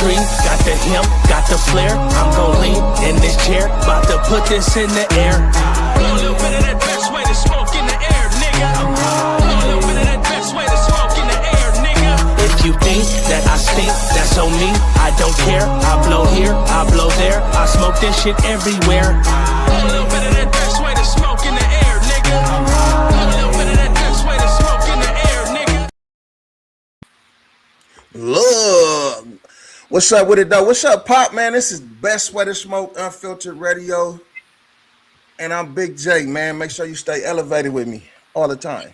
tree, got the hemp, got the flare. I'm gon' lean in this chair, about to put this in the air. A little bit of that best way to smoke in the air, nigga. A little bit of that best way to smoke in the air, nigga. If you think that I stink, that's on me. I don't care. I blow here, I blow there. I smoke this shit everywhere. A little bit of that best way to smoke in the air, nigga. A little bit of that best way to smoke in the air, nigga. Look, what's up with it though? What's up, Pop, man? This is Best Way to Smoke Unfiltered Radio, and I'm Big J, man. Make sure you stay elevated with me all the time.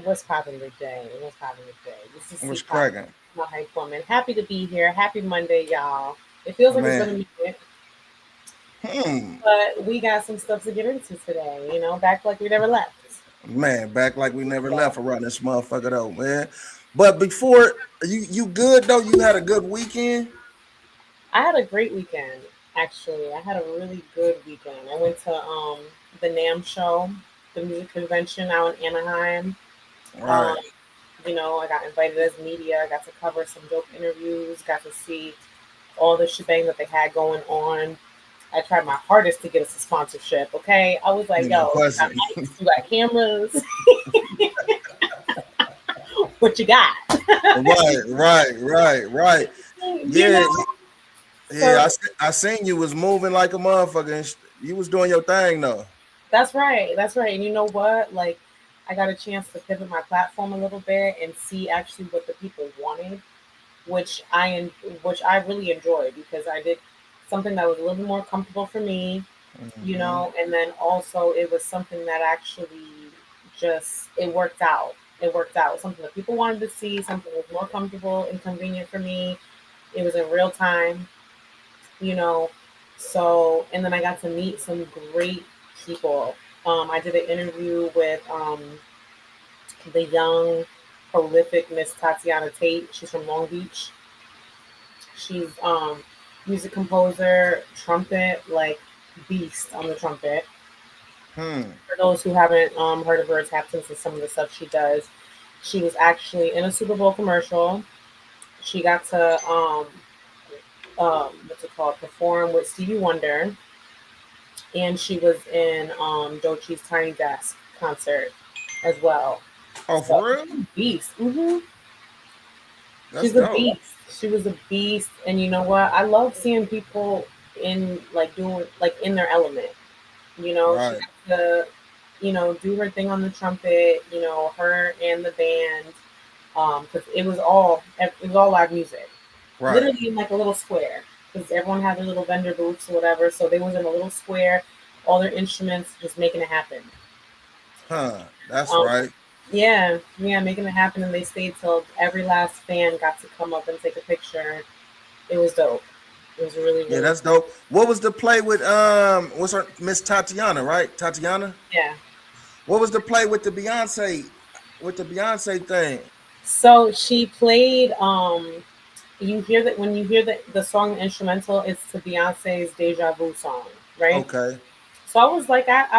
What's poppin' today? What's poppin' today? This is What's cracking? My hype woman. Happy to be here. Happy Monday, y'all. It feels like it's been a minute. But we got some stuff to get into today. You know, back like we never left. Man, back like we never left around this motherfucker though, man. But before you good though, you had a good weekend. I had a great weekend, actually. I had a really good weekend. I went to the NAMM show, the music convention out in Anaheim. Right. You know, I got invited as media. I got to cover some dope interviews. Got to see all the shebang that they had going on. I tried my hardest to get us a sponsorship. Okay, I was like, "Yo, you got mics, you got cameras. What you got?" Right. Yeah, yeah. I seen you was moving like a motherfucker. And you was doing your thing though. That's right. And you know what? Like, I got a chance to pivot my platform a little bit and see actually what the people wanted, which I really enjoyed because I did something that was a little bit more comfortable for me, you know, and then also it was something that actually it worked out. It worked out. Something that people wanted to see, something that was more comfortable and convenient for me. It was in real time, you know. So, and then I got to meet some great people. I did an interview with the young, prolific Miss Tatiana Tate. She's from Long Beach. She's music composer, trumpet, like beast on the trumpet. For those who haven't heard of her, tap into some of the stuff she does. She was actually in a Super Bowl commercial. She got to perform with Stevie Wonder. And she was in Doechie's Tiny Desk concert as well. Oh, for real? Beast. She's a beast. She was a beast. And you know what? I love seeing people in in their element. You know, right. She got to, you know, do her thing on the trumpet, you know, her and the band. Because it was all live music. Right. Literally in like a little square. Because everyone had their little vendor booths or whatever, so they was in a little square, all their instruments, just making it happen. That's right. Yeah, making it happen, and they stayed till every last fan got to come up and take a picture. It was dope. It was really yeah, that's dope. What was the play with what's her Miss Tatiana, right? Tatiana? Yeah. What was the play with the Beyonce thing? So she played you hear that when you hear the song instrumental, it's to Beyonce's Deja Vu song, right? Okay. So I was like, what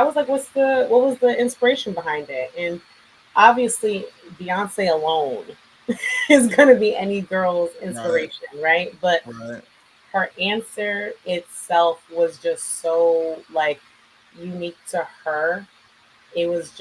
was the inspiration behind it? And obviously, Beyonce alone is going to be any girl's inspiration, right? But her answer itself was just so like unique to her. It was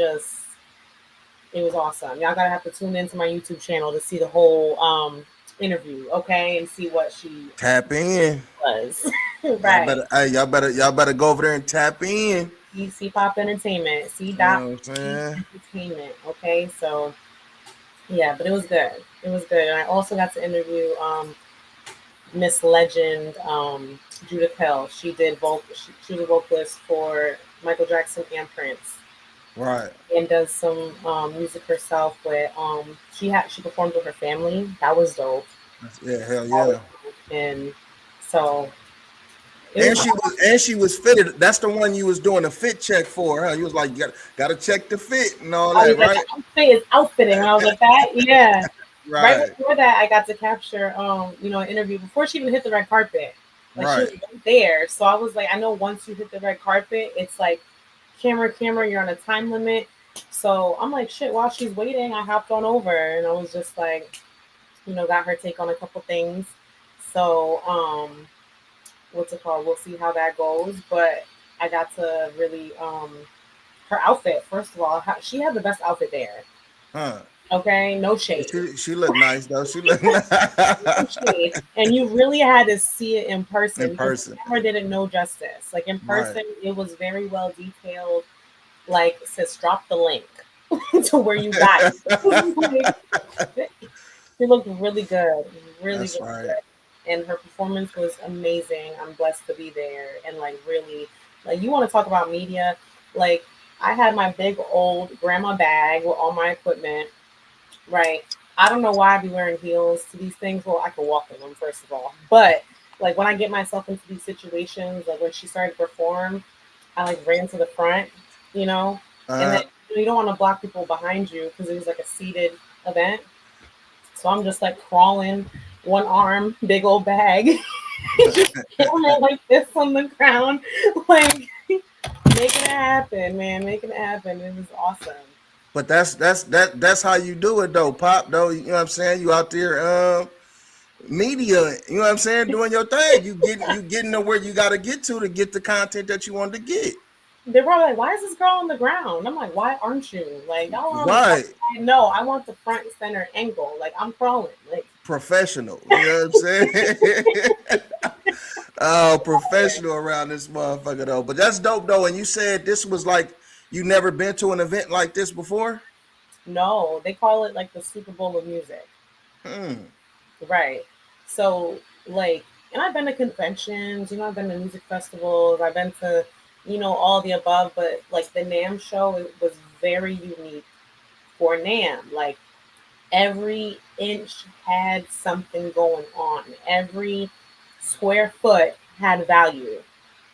awesome. Y'all gotta have to tune into my YouTube channel to see the whole interview, okay, and see what she tap in was. Right. Y'all better go over there and tap in. C Pop Entertainment, Entertainment. Okay, so yeah, but it was good. It was good, and I also got to interview Miss Legend, Judith Hill. She did she was a vocalist for Michael Jackson and Prince. Right. And does some music herself with she performed with her family. That was dope. Yeah, hell yeah. And so she was fitted. That's the one you was doing a fit check for, huh? You was like, you gotta check the fit and all that, right? Like, outfit is outfitting. And I was like, that, yeah. Right before that, I got to capture an interview before she even hit the red carpet. Like she was right there. So I was like, I know once you hit the red carpet, it's like camera, you're on a time limit. So I'm like, shit, while she's waiting, I hopped on over and I was just like, got her take on a couple things, So, what's it called? We'll see how that goes. But I got to really her outfit. First of all, she had the best outfit there. Huh? Okay, no shade. She looked nice though. She looked No shade. And you really had to see it in in person because the person. camera didn't know justice. Like in Right. person, it was very well detailed. Like says, drop the link to where you got it. Like, she looked really good, really, That's really right. good, and her performance was amazing. I'm blessed to be there, and like really, like you want to talk about media, like I had my big old grandma bag with all my equipment, right? I don't know why I be wearing heels to these things. Well, I can walk in them first of all, but like when I get myself into these situations, like when she started to perform, I like ran to the front, you know, and then Uh, you don't want to block people behind you because it was like a seated event. So I'm just like crawling, one arm, big old bag, just killing like this on the ground, like making it happen, man, making it happen. It was awesome. but that's how you do it though, Pop. Though you know what I'm saying. You out there, media. You know what I'm saying, doing your thing. You getting to where you got to get the content that you want to get. They're probably like, "Why is this girl on the ground?" I'm like, "Why aren't you? Like, y'all are on the Right. side." No, I want the front center angle. Like, I'm crawling. Like, Professional. You know what I'm saying? Oh, professional around this motherfucker though. But that's dope though. And you said this was like you never been to an event like this before? no, they call it like the Super Bowl of music. Hmm. Right. So, like, and I've been to conventions, I've been to music festivals, I've been to, all the above, but like the NAM show, it was very unique for NAM. Like, every inch had something going on, every square foot had value.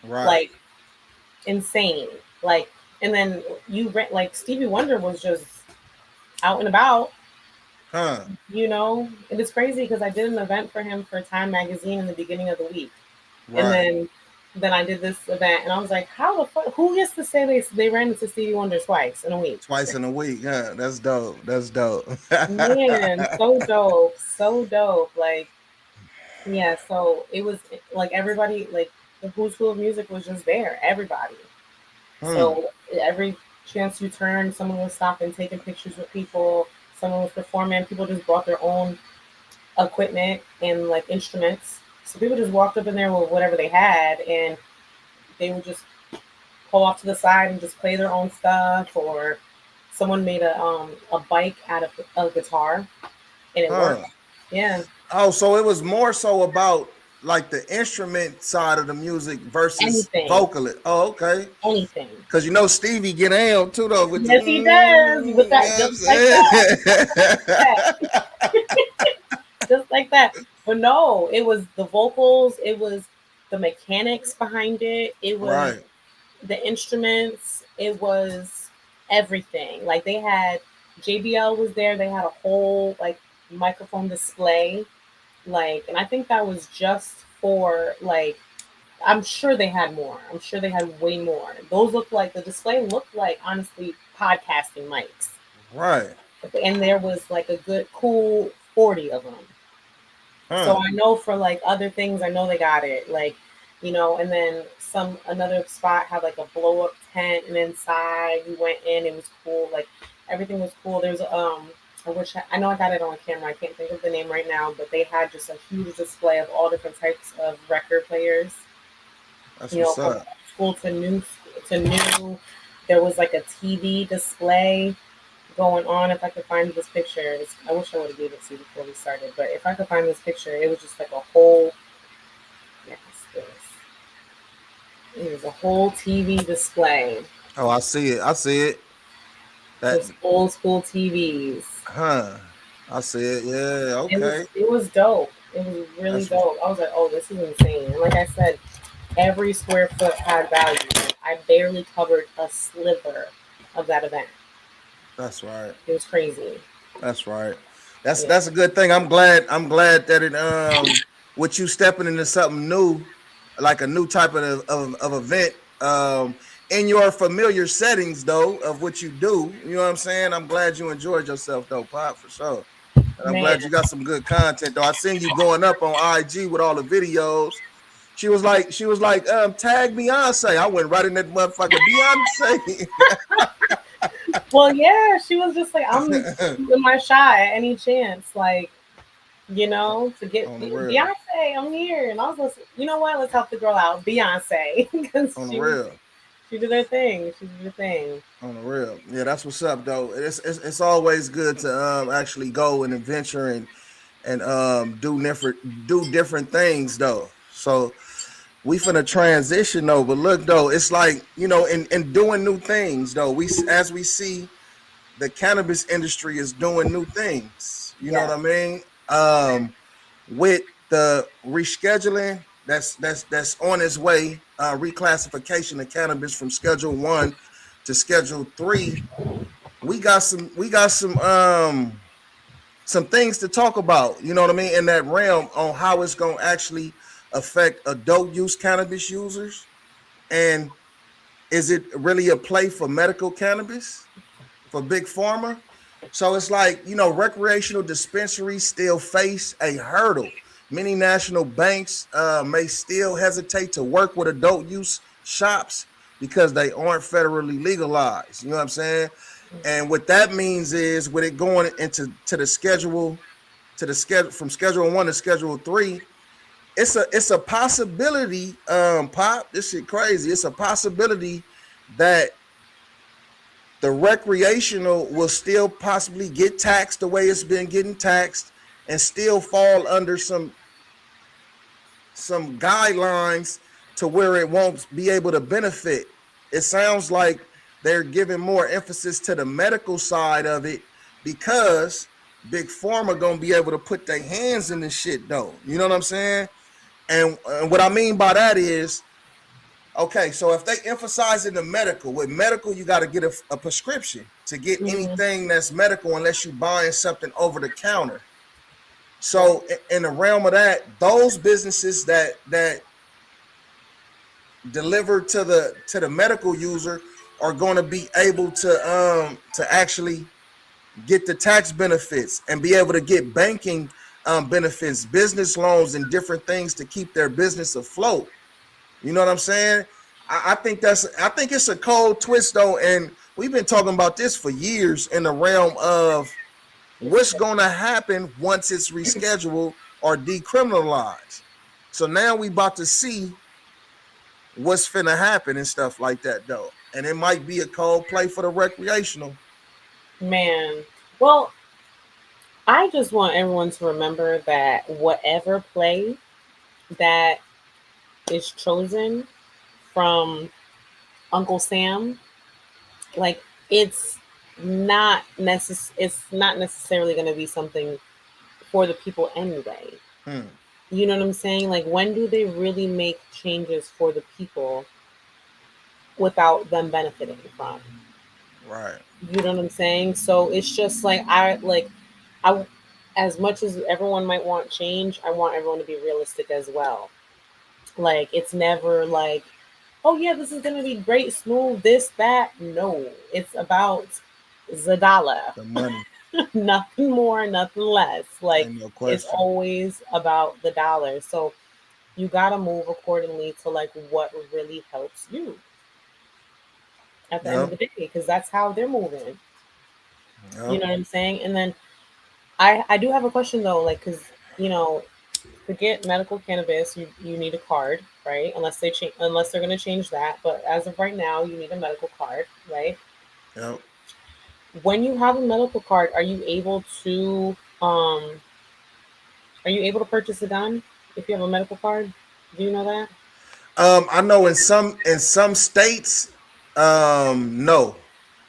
Right. Like, insane. Like, and then you rent, like, Stevie Wonder was just out and about. Huh. And it's crazy because I did an event for him for Time Magazine in the beginning of the week, and Right. then I did this event, and I was like, "How the fuck? Who gets to say they ran into Stevie Wonder twice in a week?" Twice in a week. Yeah, that's dope. That's dope. Man, so dope, so dope. Like, yeah, so it was like everybody, like the who's who of music was just there, everybody. Hmm. So every chance you turn, someone was stopping, taking pictures with people. Someone was performing. People just brought their own equipment and like instruments. So people just walked up in there with whatever they had, and they would just pull off to the side and just play their own stuff. Or someone made a bike out of a guitar, and it worked. Huh. Yeah, Oh, so it was more so about like the instrument side of the music versus anything, vocalist. Oh, okay. anything. Cause you know Stevie get down too though with the Yes, he does. With you that, know just like that, what I'm saying? just like that. But no, it was the vocals. It was the mechanics behind it. It was Right. the instruments. It was everything. Like they had JBL was there. They had a whole like microphone display. Like, and I think that was just for like. I'm sure they had more. I'm sure they had way more. Those looked like the display looked like honestly podcasting mics, Right. and there was like a good cool 40 of them. So Huh. I know for like other things, I know they got it. Like, and then another spot had like a blow up tent, and inside we went in, it was cool. Like everything was cool. There's I know I got it on camera. I can't think of the name right now, but they had just a huge display of all different types of record players. That's what's From up. school to new. There was like a TV display going on. If I could find this picture, I wish I would have gave it to you before we started. But if I could find this picture, it was just like a whole. Yes, this. It was a whole TV display. Oh, I see it. I see it. That Those old school TVs. huh. I see it. Yeah, It was okay. it was dope. It was really That's what's dope. I was like, oh, this is insane. And like I said, every square foot had value. I barely covered a sliver of that event. that's right. It was crazy. That's right. Yeah. That's a good thing. I'm glad that it with you stepping into something new, like a new type of event, in your familiar settings though of what you do. You know what I'm saying? I'm glad you enjoyed yourself though, Pop, for sure. And I'm Man. glad you got some good content though. I seen you going up on IG with all the videos. She was like, tag Beyonce. I went right in that motherfucker Beyonce. Well, yeah, she was just like, I'm shooting my shot at any chance, like, to get On the real. Beyonce, I'm here. And I was like, you know what? Let's help the girl out, Beyonce, because On the real. she did her thing. She did her thing. On the real. Yeah, that's what's up though. It's always good to actually go and adventure and do different things though. So we finna transition though, but look though, it's like, in doing new things though, as we see the cannabis industry is doing new things. You know what I mean? With the rescheduling that's on its way, reclassification of cannabis from Schedule 1 to Schedule 3, we got some things to talk about, you know what I mean, in that realm on how it's going to actually affect adult use cannabis users, and is it really a play for medical cannabis for big pharma? So it's like, recreational dispensaries still face a hurdle. Many national banks may still hesitate to work with adult use shops because they aren't federally legalized. You know what I'm saying? And what that means is, with it going into the schedule from Schedule 1 to Schedule 3, it's a possibility, Pop, this shit crazy. It's a possibility that the recreational will still possibly get taxed the way it's been getting taxed and still fall under some guidelines to where it won't be able to benefit. It sounds like they're giving more emphasis to the medical side of it because big pharma gonna be able to put their hands in this shit though. You know what I'm saying? And what I mean by that is, okay, so if they emphasize in the medical, with medical, you got to get a prescription to get anything that's medical unless you're buying something over the counter. So in the realm of that, those businesses that deliver to the medical user are going to be able to actually get the tax benefits and be able to get banking benefits, business loans, and different things to keep their business afloat. You know what I'm saying? I think it's a cold twist though, and we've been talking about this for years in the realm of what's going to happen once it's rescheduled or decriminalized. So now we about to see what's finna happen and stuff like that though, and it might be a cold play for the recreational. Man, well, I just want everyone to remember that whatever play that is chosen from Uncle Sam, like it's not necessarily going to be something for the people anyway. You know what I'm saying? Like, when do they really make changes for the people without them benefiting from? Right. You know what I'm saying? So it's just like I as much as everyone might want change, I want everyone to be realistic as well. Like, it's never like, oh yeah, this is gonna be great, smooth, this, that. No, it's about the dollar, the money. Nothing more, nothing less. Like, no it's always about the dollar. So you gotta move accordingly to like what really helps you at the end of the day, because that's how they're moving. You know what I'm saying? And then I do have a question though, like, because to get medical cannabis, you need a card, right? Unless they're going to change that. But as of right now, you need a medical card, right? Yep. When you have a medical card, are you able to purchase a gun if you have a medical card? Do you know that? I know in some states, no.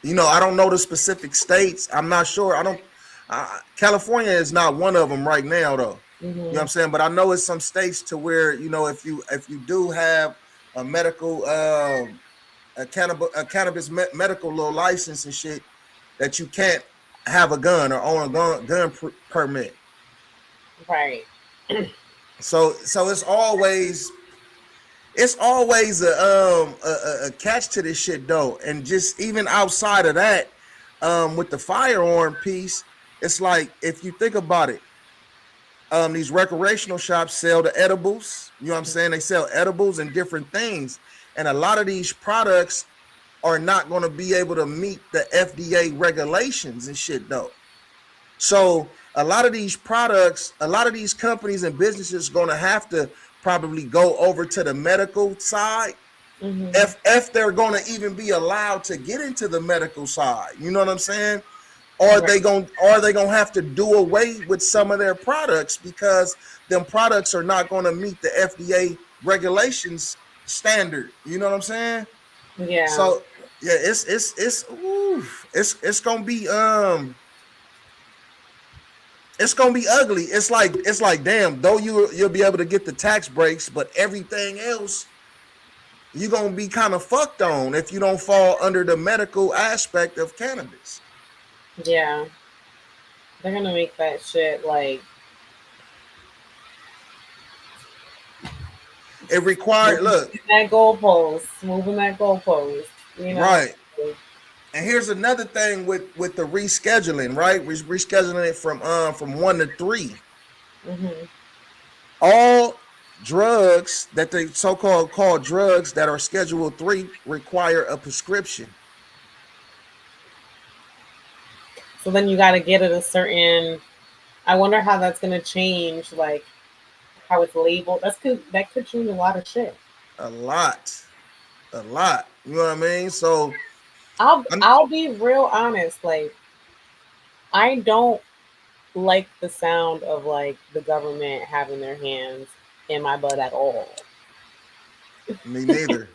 I don't know the specific states. I'm not sure. California is not one of them right now, though. You know what I'm saying? But I know it's some states to where, if you do have a medical, a cannabis medical little license and shit, that you can't have a gun or own a gun permit. Right. So it's always a catch to this shit though, and just even outside of that, with the firearm piece, it's like, if you think about it, these recreational shops sell the edibles. You know what I'm saying? They sell edibles and different things, and a lot of these products are not going to be able to meet the FDA regulations and shit though. So a lot of these products, a lot of these companies and businesses going to have to probably go over to the medical side, if they're going to even be allowed to get into the medical side. You know what I'm saying? Or Right. they gonna have to do away with some of their products because them products are not going to meet the FDA regulations standard. You know what I'm saying? Yeah. So yeah, it's gonna be it's gonna be ugly. It's like damn, though you'll be able to get the tax breaks, but everything else you're gonna be kind of fucked on if you don't fall under the medical aspect of cannabis. Yeah. They're gonna make that shit like It required moving look moving that goalpost, you know. right. And here's another thing with the rescheduling, right? Rescheduling it from 1 to 3. Mm-hmm. All drugs that they so-called called drugs that are Schedule 3 require a prescription. So then you got to get it a certain. I wonder how that's gonna change, like how it's labeled. That could change a lot of shit. A lot, a lot. You know what I mean? So I'm I'll be real honest. Like I don't like the sound of like the government having their hands in my butt at all. me neither.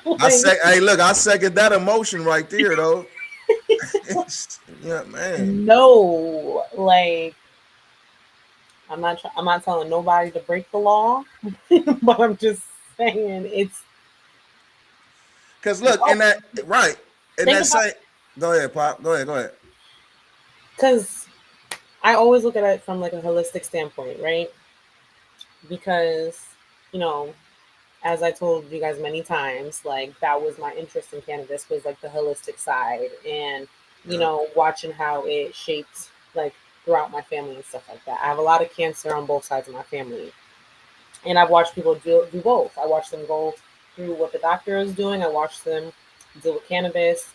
Like Hey, look, I second that emotion right there, though. Yeah, man. no, like I'm not telling nobody to break the law, but I'm just saying it's Cause look, in no. that right, in Think that about same. Go ahead, Pop. Go ahead. Go ahead. because I always look at it from like a holistic standpoint, right? Because you know, as I told you guys many times, like that was my interest in cannabis was like the holistic side, and you Yeah. know, watching how it shaped like throughout my family and stuff like that. I have a lot of cancer on both sides of my family, and I've watched people do both. I watched them go through what the doctor is doing. I watched them deal with cannabis,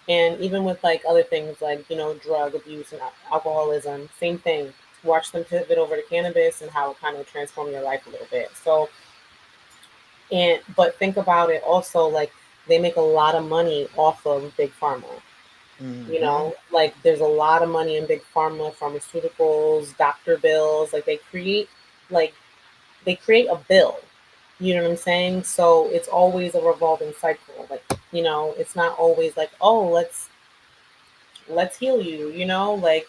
and even with like other things like you know drug abuse and alcoholism. Same thing. Watch them pivot over to cannabis and how it kind of transformed their life a little bit. So, and but think about it also like they make a lot of money off of big pharma. You Mm-hmm. know, like there's a lot of money in big pharma, pharmaceuticals, doctor bills. Like like they create a bill. You know what I'm saying? So it's always a revolving cycle. Like, you know, it's not always like, oh, let's heal you, you know? Like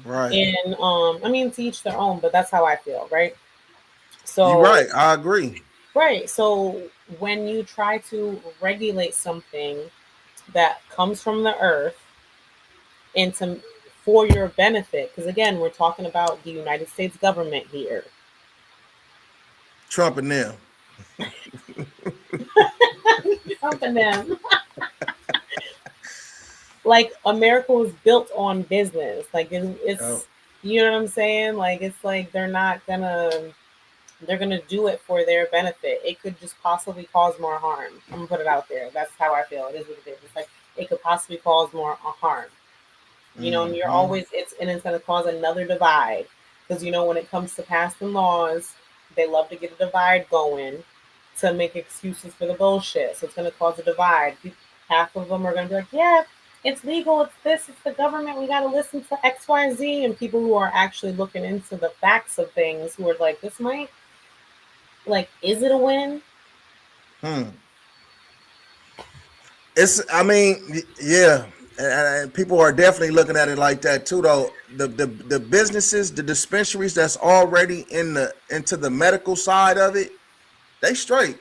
Right. and I mean to each their own, but that's how I feel, right? You're So right. I agree. right. So when you try to regulate something that comes from the earth into for your benefit, because again, we're talking about the United States government here. Trump and them. Something them. Like America was built on business. Like Oh, it's you know what I'm saying? Like it's like they're gonna do it for their benefit. It could just possibly cause more harm. I'm gonna put it out there. That's how I feel. It is what it is. It's like it could possibly cause more harm. You know, and you're mm-hmm. always it's gonna cause another divide. Because you know when it comes to passing laws, they love to get a divide going to make excuses for the bullshit. So it's gonna cause a divide. Half of them are gonna be like, yeah, it's legal, it's this, it's the government, we gotta listen to XYZ, and people who are actually looking into the facts of things who are like, this might like, is it a win? Hmm. I mean, yeah. And people are definitely looking at it like that too, though. The businesses, the dispensaries that's already into the medical side of it, they straight.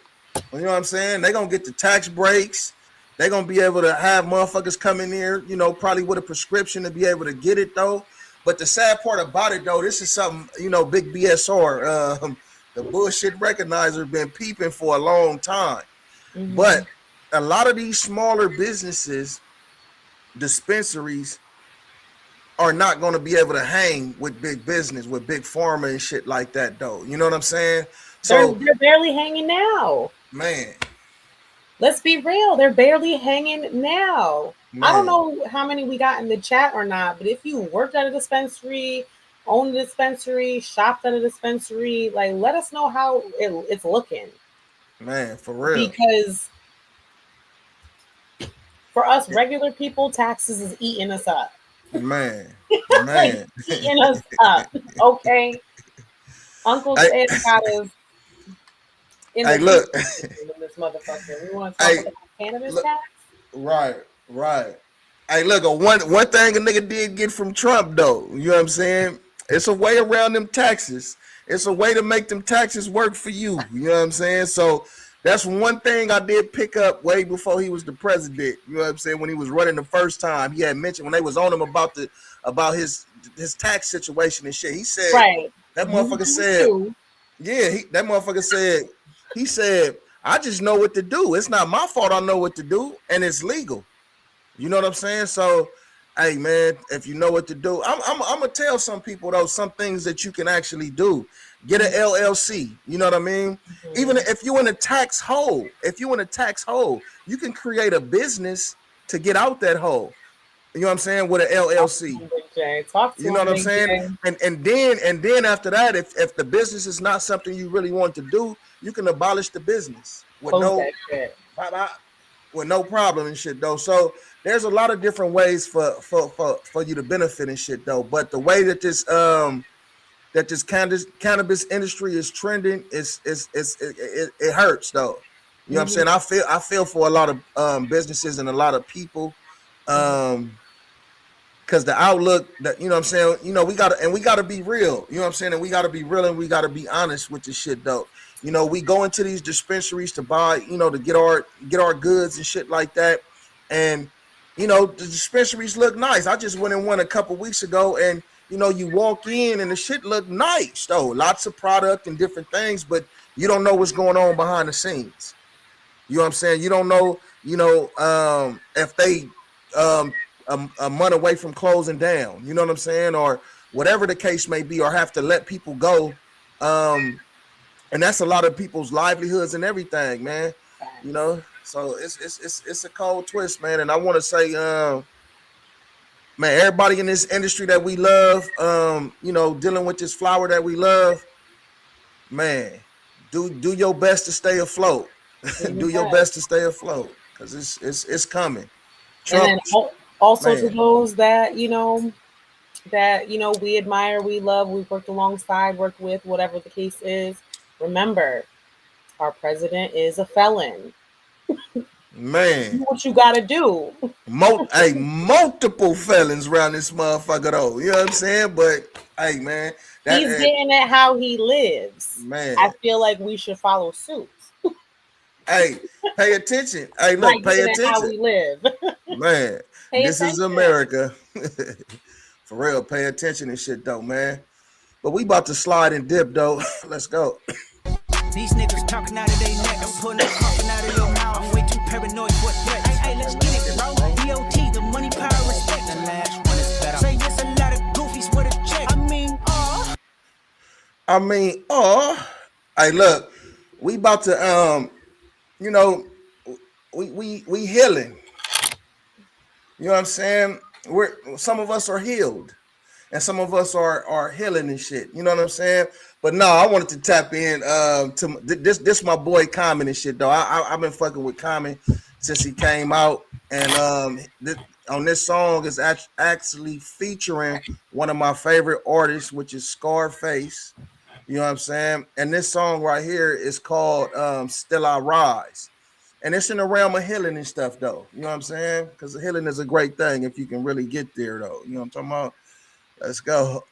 You know what I'm saying? They gonna get the tax breaks. They gonna be able to have motherfuckers come in here, you know, probably with a prescription to be able to get it though. But the sad part about it though, this is something, you know, Big BSR, the bullshit recognizer, been peeping for a long time. Mm-hmm. But a lot of these smaller businesses, dispensaries, are not going to be able to hang with big business, with big pharma and shit like that, though. You know what I'm saying? So, They're barely hanging now. man, Let's be real. They're barely hanging now. I don't man, know how many we got in the chat or not, but if you worked at a dispensary, owned a dispensary, shopped at a dispensary, like let us know how it's looking. man, for real. Because for us regular people, taxes is eating us up. Man, Like man. eating us up. Okay. Uncle Hey, Ted got us in hey, the look. in this motherfucker. We want to talk Hey, about cannabis look. tax? Right, right. Hey, look, one thing a nigga did get from Trump though, you know what I'm saying? It's a way around them taxes. It's a way to make them taxes work for you. You know what I'm saying? So that's one thing I did pick up way before he was the president. You know what I'm saying? When he was running the first time, he had mentioned when they was on him about his tax situation and shit. He said Right. that You motherfucker do said, too. yeah, that motherfucker said, he said, I just know what to do. It's not my fault I know what to do, and it's legal. You know what I'm saying? So, hey man, if you know what to do, I'm gonna tell some people though some things that you can actually do. Get an LLC. You know what I mean? Even if you in a tax hole, you can create a business to get out that hole. You know what I'm saying? With an LLC. Big J. Talk to You know him, what I'm Big saying? J. And then after that, if the business is not something you really want to do, you can abolish the business with Close no that shit. with no problem and shit though. So there's a lot of different ways for you to benefit and shit though. But the way that this cannabis industry is trending it hurts though. You know what I'm saying? I feel for a lot of businesses and a lot of people. Because the outlook that, you know what I'm saying, we gotta be real, you know what I'm saying, and we gotta be real and we gotta be honest with this shit though. We go into these dispensaries to buy, to get our goods and shit like that. And the dispensaries look nice. I just went in one a couple weeks ago, and you walk in and the shit look nice though. Lots of product and different things, but you don't know what's going on behind the scenes. You know what I'm saying? You don't know, if they a month away from closing down, you know what I'm saying, or whatever the case may be, or have to let people go. And that's a lot of people's livelihoods and everything, man. So it's a cold twist, man. And I want to say, man, everybody in this industry that we love, dealing with this flower that we love, man, do your best to stay afloat. Do your best to stay afloat, because it's coming. Trump, And then also to man. those that we admire, we love, we've worked alongside, worked with, whatever the case is. Remember, our president is a felon. Man, Do what you gotta do. multiple felons around this motherfucker though. You know what I'm saying? But hey, man, He's getting at how he lives. Man, I feel like we should follow suit. Hey, pay attention. Hey, look, Like pay attention. How attention. we live. Man, this is attention. America. For real, pay attention and shit though, man. But we about to slide and dip though. Let's go. These niggas talking out of their neck. I'm pulling up talking out of your mouth. I'm way too paranoid for threats. Hey, let's get it, bro. DOT, the money, power, respect. The last one is better. Say yes, a lot of goofies with a check. Hey, look, we about to we healing. You know what I'm saying? Some of us are healed, and some of us are healing and shit. You know what I'm saying? But no, I wanted to tap in to this my boy Common and shit though. I've been fucking with Common since he came out, and on this song is actually featuring one of my favorite artists, which is Scarface. You know what I'm saying? And this song right here is called Still I Rise. And it's in the realm of healing and stuff, though. You know what I'm saying? Because healing is a great thing if you can really get there, though. You know what I'm talking about? Let's go.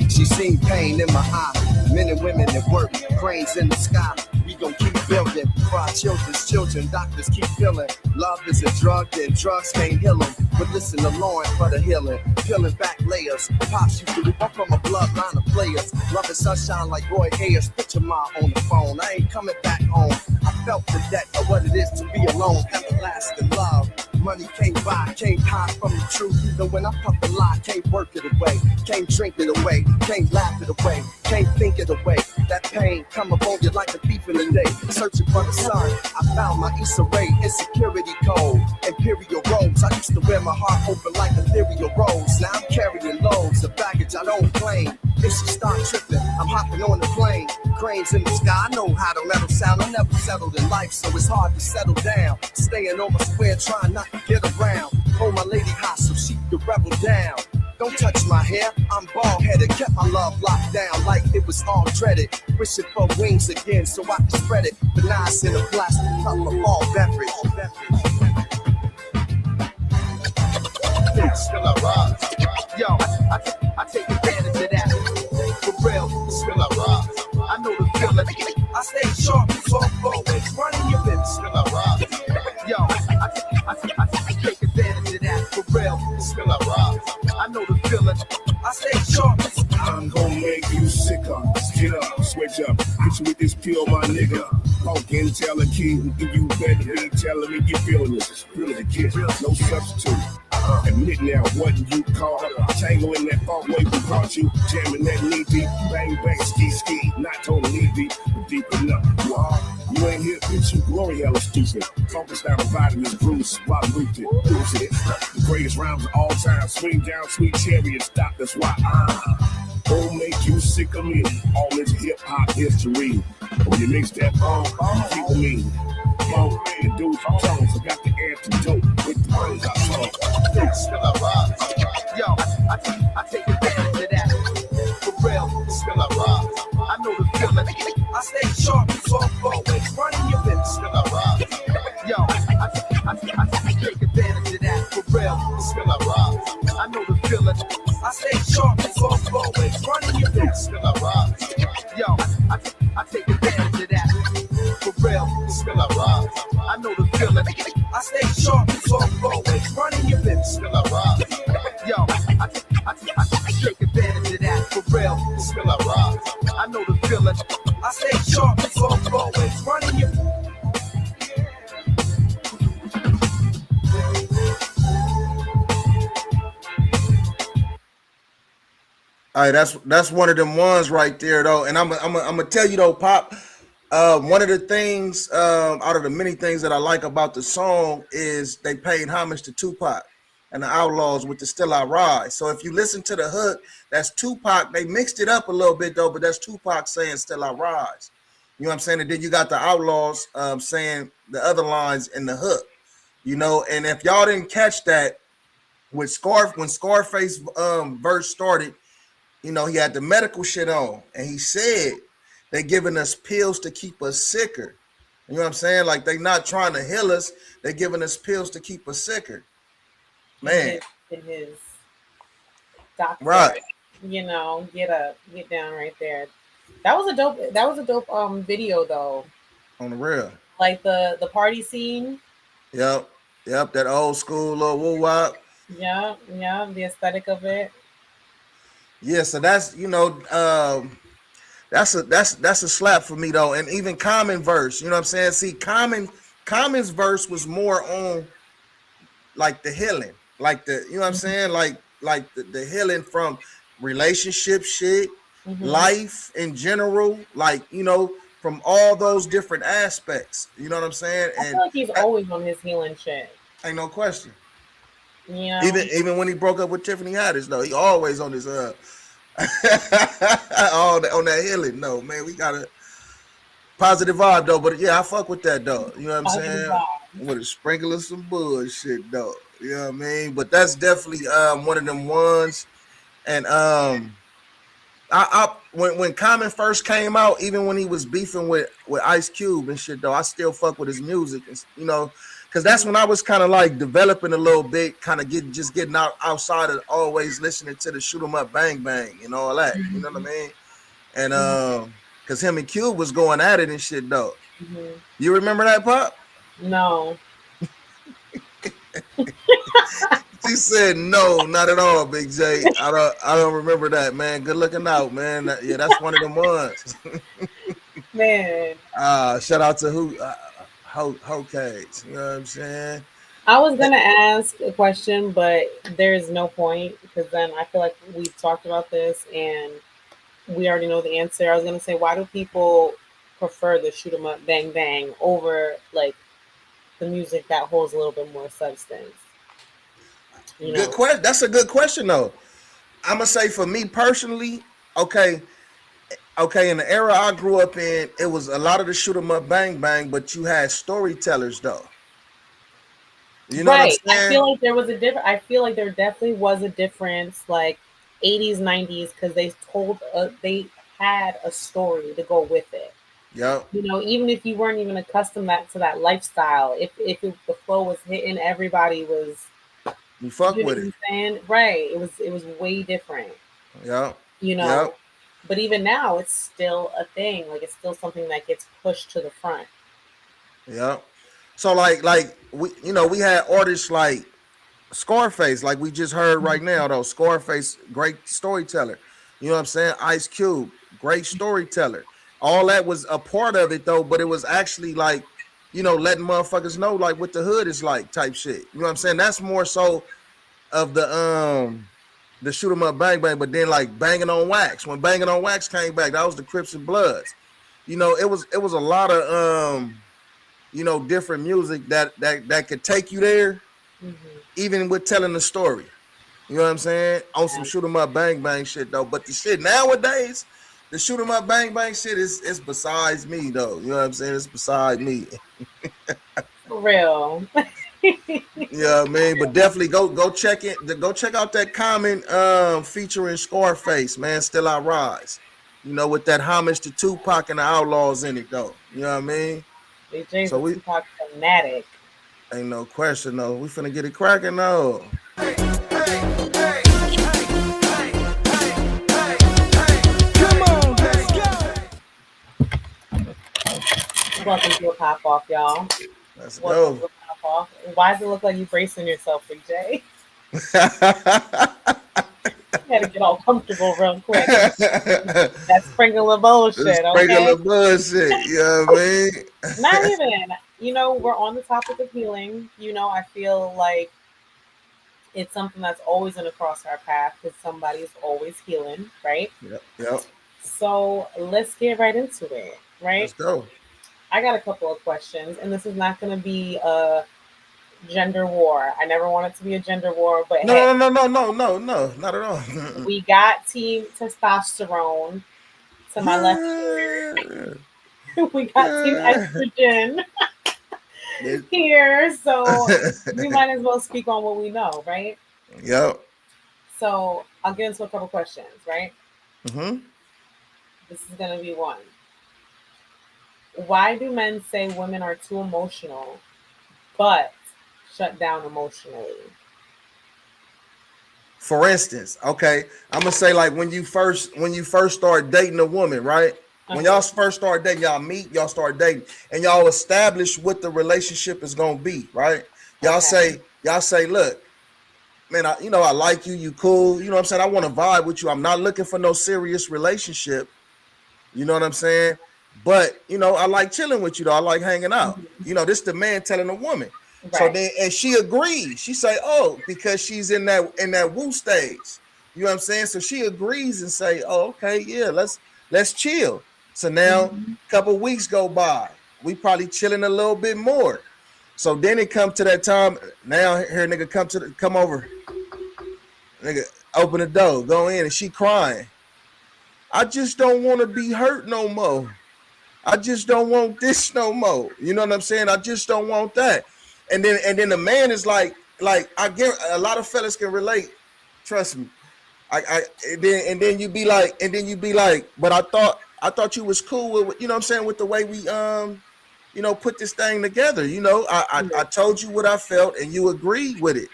She seen pain in my eye, Men and women that work, cranes in the sky. We gon' keep building for our children's children. Doctors keep feeling. Love is a drug, then drugs can't heal them. But listen to Lauren for the healing. Peeling back layers. Pops used to be up from a bloodline of players. Love is sunshine like Roy Ayers. Put your mom on the phone. I ain't coming back home. I felt the debt of what it is to be alone. Everlasting love. Money can't buy, can't hide from the truth. Even when I puff a lie, can't work it away. Can't drink it away, can't laugh it away. Can't think it away. That pain come upon you like a thief in the day. Searching for the sun, I found my Issa Rae insecurity code. Imperial robes, I used to wear my heart open like ethereal rose. Now I'm carrying loads of baggage I don't claim. If she start tripping, I'm hopping on the plane. Cranes in the sky, I know how to let them sound. I never settled in life, so it's hard to settle down. Staying on my square, trying not to get around. Hold my lady hot so she can rebel down. Don't touch my hair, I'm bald-headed. Kept my love locked down like it was all dreaded. Wishing for wings again so I can spread it. But now it's in a plastic cup of all beverage. Still I rise. Yo, I take advantage of that. For real, Still I rise. I know the feeling. I stay sharp, so always running your lips. Still I rise. Yo, I take advantage of that. For real, Still I rise. I know the feeling. I stay sharp. I'm gonna make you sicker. Get up, switch up. Hit you with this pill, my nigga. Punk and tell a key who do you better be telling me you feeling this. Really the kid, no substitute. Admit now what you call tango in that far way we caught you. Jamming that knee deep, bang bang, ski ski. Not totally deep, but deep enough. You are. You ain't here, bitch. You glory hella stupid. Focused out providing this Bruce while roofed it. Lose it. The greatest rhymes of all time. Swing down, sweet chariot. Stop. That's why won't make you sick of me. All this hip hop history. When you mix that bomb, people mean. Bomb and dudes from tongues. I got the antidote with the words I talk. Still I rise. Yo, I take advantage of that. For real, Still I rise. I know the feeling. I stay sharp, so always running your lips. Still I rise. Yo, I take advantage of that. For real, Still I rise. I know the feeling. I stay sharp, so always running your lips. Still I rise. Yo, I take advantage of that. For real, Still I rise. I know the feeling. I stay sharp, so always running your lips. Still I rise. Yo, I take advantage of that. For real, Still I rise. I know the feeling. I stay sharp, so always running your lips. All right, that's one of them ones right there, though. And I'm gonna tell you though, Pop. One of the things out of the many things that I like about the song is they paid homage to Tupac and the Outlaws with the Still I Rise. So if you listen to the hook, that's Tupac. They mixed it up a little bit though, but that's Tupac saying Still I Rise. You know what I'm saying? And then you got the Outlaws saying the other lines in the hook. You know, and if y'all didn't catch that, when Scarface verse started, you know, he had the medical shit on, and he said they giving us pills to keep us sicker. You know what I'm saying? Like they not trying to heal us, they giving us pills to keep us sicker. Man, in his doctor, right? You know, get down right there. That was a dope video though. On the real, like the party scene. Yep, that old school little woo wop. Yeah, the aesthetic of it. Yeah, so that's, you know, that's a slap for me though. And even Common verse, you know what I'm saying? See, Common's verse was more on like the healing, like the, you know what I'm saying? Like the healing from relationship shit, life in general, like, you know, from all those different aspects. You know what I'm saying? I feel like he's always on his healing shit. Ain't no question. Yeah. Even when he broke up with Tiffany Haddish, though, he always on his on that healing. No, man, we got a positive vibe though. But yeah, I fuck with that though. You know what I'm saying? With a sprinkle of some bullshit though. You know what I mean? But that's definitely one of them ones. And when Common first came out, even when he was beefing with Ice Cube and shit though, I still fuck with his music. And, you know, because that's when I was kind of like developing a little bit, kind of getting outside of always listening to the shoot 'em up, bang bang, and all that. You know what I mean? and because him and Cube was going at it and shit though. Mhm. You remember that, Pop? No. She said no, not at all, Big J. I don't remember that, man. Good looking out, man. Yeah, that's one of them ones. Man, Shout out to Cage. You know what I'm saying? I was gonna ask a question, but there is no point because then I feel like we've talked about this and we already know the answer. I was gonna say, why do people prefer the shoot 'em up, bang bang over like the music that holds a little bit more substance? You Good know, question. That's a good question though. I'm gonna say for me personally, okay, in the era I grew up in, it was a lot of the shoot 'em up, bang bang, but you had storytellers though. You know what I'm right? I saying? feel like there was a different. I feel like there definitely was a difference, like 80s, 90s, because they had a story to go with it. Yep. You know, even if you weren't even accustomed to that lifestyle, the flow was hitting, everybody was, You fuck you know with what it. I'm saying? Right. It was way different, Yep. you Yep. know. But even now it's still a thing. Like it's still something that gets pushed to the front. Yep. So like we had artists like Scarface, like we just heard right now, though. Scarface, great storyteller. You know what I'm saying? Ice Cube, great storyteller. All that was a part of it, though, but it was actually like, letting motherfuckers know like what the hood is like type shit. You know what I'm saying? That's more so of the shoot 'em up bang bang, but then like banging on wax. When banging on wax came back, that was the Crips and Bloods. It was a lot of different music that could take you there Hmm. even with telling the story. You know what I'm saying? On some shoot 'em up bang bang shit though. But the shit nowadays, the shoot 'em up bang bang shit is besides me though. You know what I'm saying? It's beside me. For real. Yeah, I mean, but definitely go check it. Go check out that comment featuring Scarface, man. Still I rise. With that homage to Tupac and the Outlaws in it though. You know what I mean? AJ's So a we Tupac fanatic. ain't no question though. We finna get it cracking though. Welcome to a pop off, y'all. Let's Welcome go. to a pop off. Why does it look like you bracing yourself, Big J? You gotta get all comfortable real quick. That sprinkle of This bullshit, regular okay? bullshit. You know what I Not mean? even. We're on the topic of healing. I feel like it's something that's always going to cross our path because somebody's always healing, right? Yep. So let's get right into it, Let's right? go. I got a couple of questions, and this is not going to be a gender war. I never want it to be a gender war, but hey, No, not at all. we got team testosterone to my left Yeah. here. We got team estrogen here, so we might as well speak on what we know, right? Yep. So I'll get into a couple questions, right? Mm-hmm. This is going to be one. Why do men say women are too emotional, but shut down emotionally? For instance, okay, I'm gonna say like when you first start dating a woman, right? When y'all first start dating, y'all meet, y'all start dating, and y'all establish what the relationship is gonna be, right? Y'all Okay. say, look, man, I like you, you cool, you know what I'm saying? I want to vibe with you. I'm not looking for no serious relationship. You know what I'm saying? But I like chilling with you though. I like hanging out. Mhm. This the man telling a woman. So Right. then, and she agrees. She say, "Oh, because she's in that woo stage." You know what I'm saying? So she agrees and say, "Oh, okay, yeah, let's chill." So now, a Mhm. couple weeks go by. We probably chilling a little bit more. So then it comes to that time. Now here, nigga, come over. Nigga, open the door, go in, and she crying. I just don't want to be hurt no more. I just don't want this no more. You know what I'm saying? I just don't want that. And then the man is like I get a lot of fellas can relate. Trust me. I and then you be like, but I thought you was cool with what I'm saying with the way we put this thing together. I told you what I felt and you agreed with it.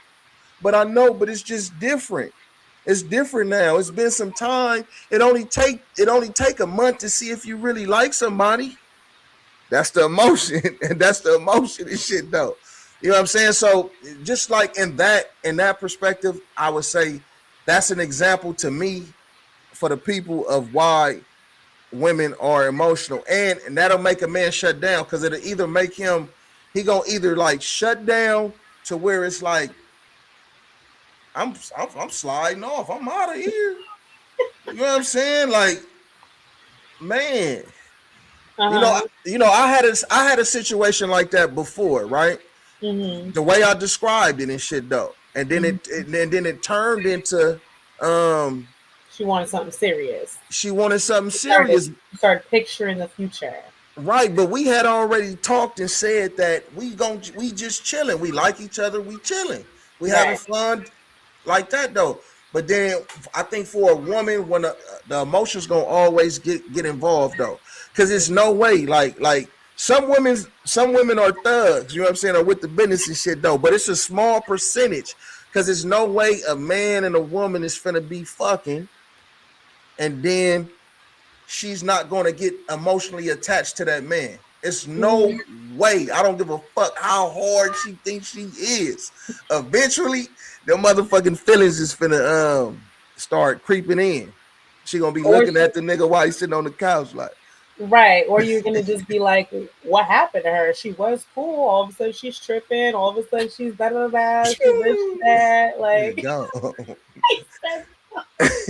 But it's just different. It's different now. It's been some time. It only take a month to see if you really like somebody. That's the emotion, and that's the emotion and shit though. You know what I'm saying? So just like in that perspective, I would say that's an example to me for the people of why women are emotional, and that'll make a man shut down because it'll either make him he gonna either like shut down to where it's like I'm sliding off, I'm out of here. You know what I'm saying? Like, man, Uh-huh. I had a situation like that before, right? Mm-hmm. The way I described it and shit though, and then Mm-hmm. it turned into She wanted something serious. she wanted something Started serious. started picturing the future. Right, but we had already talked and said that we just chilling. We like each other. We chilling. We having Right. fun like that though. But then I think for a woman, when the emotions gonna always get involved though, because it's no way. Like some women are thugs. You know what I'm saying? Are with the business and shit though. But it's a small percentage because there's no way a man and a woman is finna be fucking and then she's not going to get emotionally attached to that man. It's no Mm-hmm. way. I don't give a fuck how hard she thinks she is. Eventually, the motherfucking feelings is finna start creeping in. She gonna be Or looking she, at the nigga while he's sitting on the couch like, right. Or you're gonna just be like, what happened to her? She was cool. All of a sudden she's tripping. All of a sudden she's da da da. She this, she that. nigga Like go,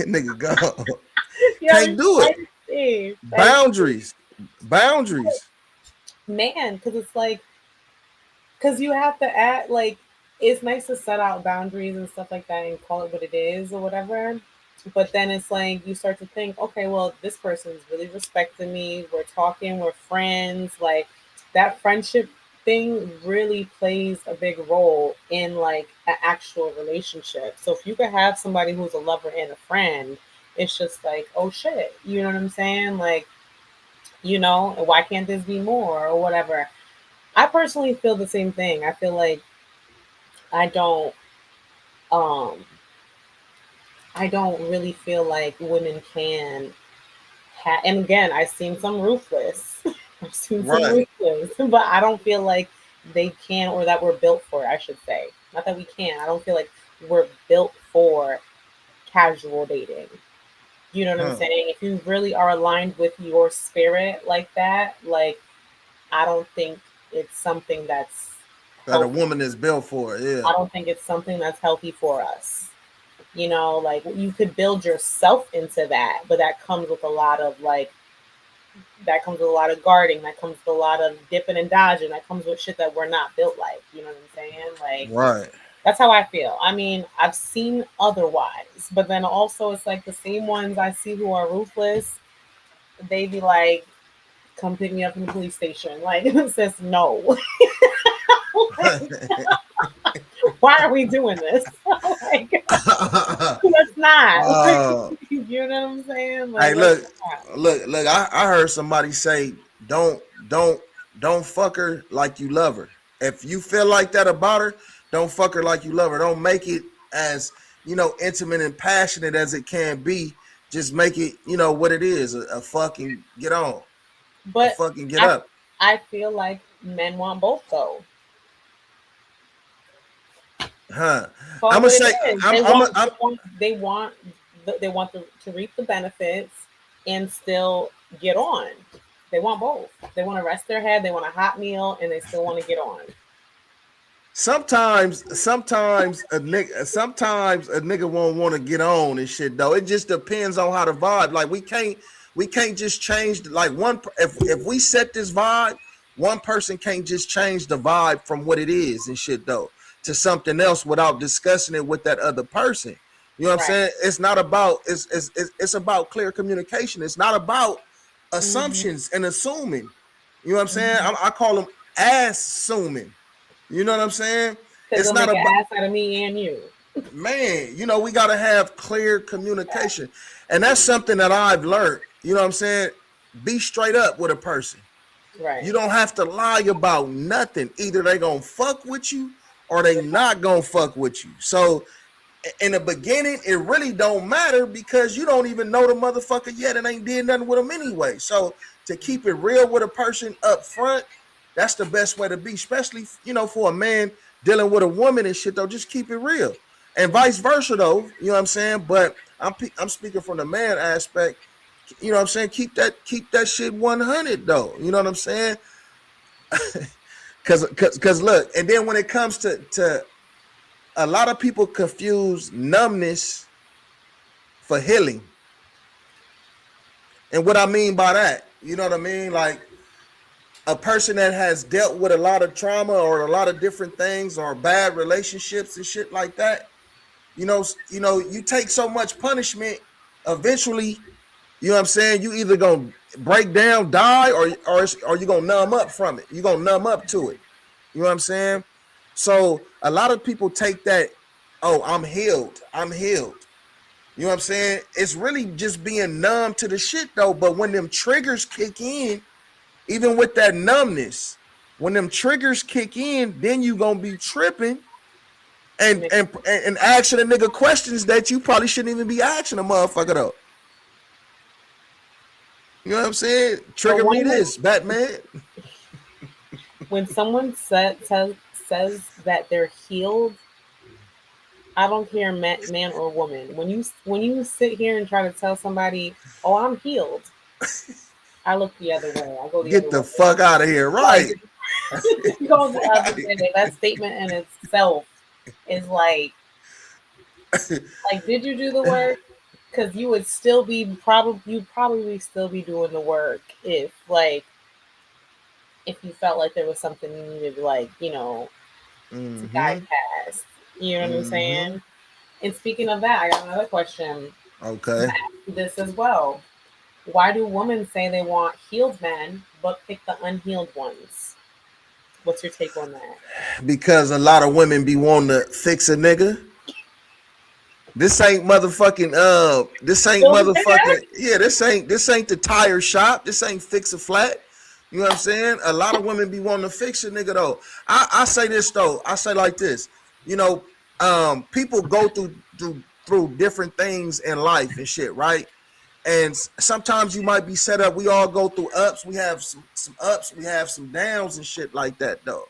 nigga go. you Can't do it. understand? Like Boundaries, boundaries. man, because it's like because you have to act like it's nice to set out boundaries and stuff like that and call it what it is or whatever. But then it's like you start to think, okay, well, this person's really respecting me. We're talking, we're friends. Like that friendship thing really plays a big role in like an actual relationship. So if you could have somebody who's a lover and a friend, it's just like, oh shit, you know what I'm saying? Like, why can't this be more or whatever? I personally feel the same thing. I feel like I don't um I don't really feel like women can and again, I've seen some ruthless. I've seen some Right. ruthless, but I don't feel like they can or that we're built for, I should say. Not that we can. I don't feel like we're built for casual dating. You know what I'm Huh. saying? If you really are aligned with your spirit like that, like I don't think it's something that's That a healthy. woman is built for. Yeah. I don't think it's something that's healthy for us. Like you could build yourself into that, but that comes with a lot of guarding, that comes with a lot of dipping and dodging, that comes with shit that we're not built like. You know what I'm saying? Like Right. that's how I feel. I mean, I've seen otherwise, but then also it's like the same ones I see who are ruthless, they be like, come pick me up from the police station. Like it says no. Why are we doing this? Like, let's not. Like, uh, you know what I'm saying? Hey, Like, let's look, not. look. I heard somebody say, don't, don't fuck her like you love her. If you feel like that about her, don't fuck her like you love her. Don't make it as intimate and passionate as it can be. Just make it, what it is. A fucking get on, a But fucking get I, up, I feel like men want both though. huh? Call I'm it gonna what it say, is. I'm, They I'm, want, I'm they want to reap the benefits and still get on. They want both. They want to rest their head. They want a hot meal, and they still want to get on. sometimes a nigga won't want to get on and shit though. It just depends on how the vibe. Like we can't just change like if we set this vibe, one person can't just change the vibe from what it is and shit though to something else without discussing it with that other person. You know what I'm Right. saying? It's not about it's about clear communication. It's not about Mm-hmm. assumptions and assuming. You know what I'm saying? Mm-hmm. I call them assuming. You know what I'm saying? Because It's they'll not make an about, ass out of me and you. man, we got to have clear communication. And that's something that I've learned. You know what I'm saying? Be straight up with a person. You Right. don't have to lie about nothing. Either they going to fuck with you or they not going to fuck with you. So in the beginning, it really don't matter because you don't even know the motherfucker yet and ain't did nothing with him anyway. So to keep it real with a person up front, that's the best way to be, especially, you know, for a man dealing with a woman and shit, though. Just keep it real. And vice versa, though. You know what I'm saying? But I'm speaking from the man aspect. You know what I'm saying? Keep that shit 100, though. You know what I'm saying? Cause look, and then when it comes to a lot of people confuse numbness for healing. And what I mean by that, you know what I mean? Like a person that has dealt with a lot of trauma or a lot of different things or bad relationships and shit like that, you take so much punishment, eventually, you know what I'm saying? You either gonna break down, die, or you gonna numb up from it. You're gonna numb up to it. You know what I'm saying? So a lot of people take that, oh, I'm healed. You know what I'm saying? It's really just being numb to the shit, though. But when them triggers kick in, even with that numbness, when them triggers kick in, then you gonna be tripping and asking a nigga questions that you probably shouldn't even be asking a motherfucker, though. You know what I'm saying? Trigger me this, Batman. When someone says that they're healed, I don't care man or woman. When you sit here and try to tell somebody, "Oh, I'm healed," I look the other way. I go the Get other the way. fuck out of here, right? Go the other way. That statement in itself is like, did you do the work? Because you would still be probably still be doing the work if you felt like there was something you needed, to guide past. You know what I'm saying? And speaking of that, I got another question. Okay. This as well. Why do women say they want healed men but pick the unhealed ones? What's your take on that? Because a lot of women be wanting to fix a nigga. This ain't motherfucking this ain't the tire shop. This ain't Fix a Flat. You know what I'm saying? A lot of women be wanting to fix a nigga, though. I say this, though. I say like this. You know, people go through different things in life and shit, right? And sometimes you might be set up. We all go through ups. We have some ups. We have some downs and shit like that, though.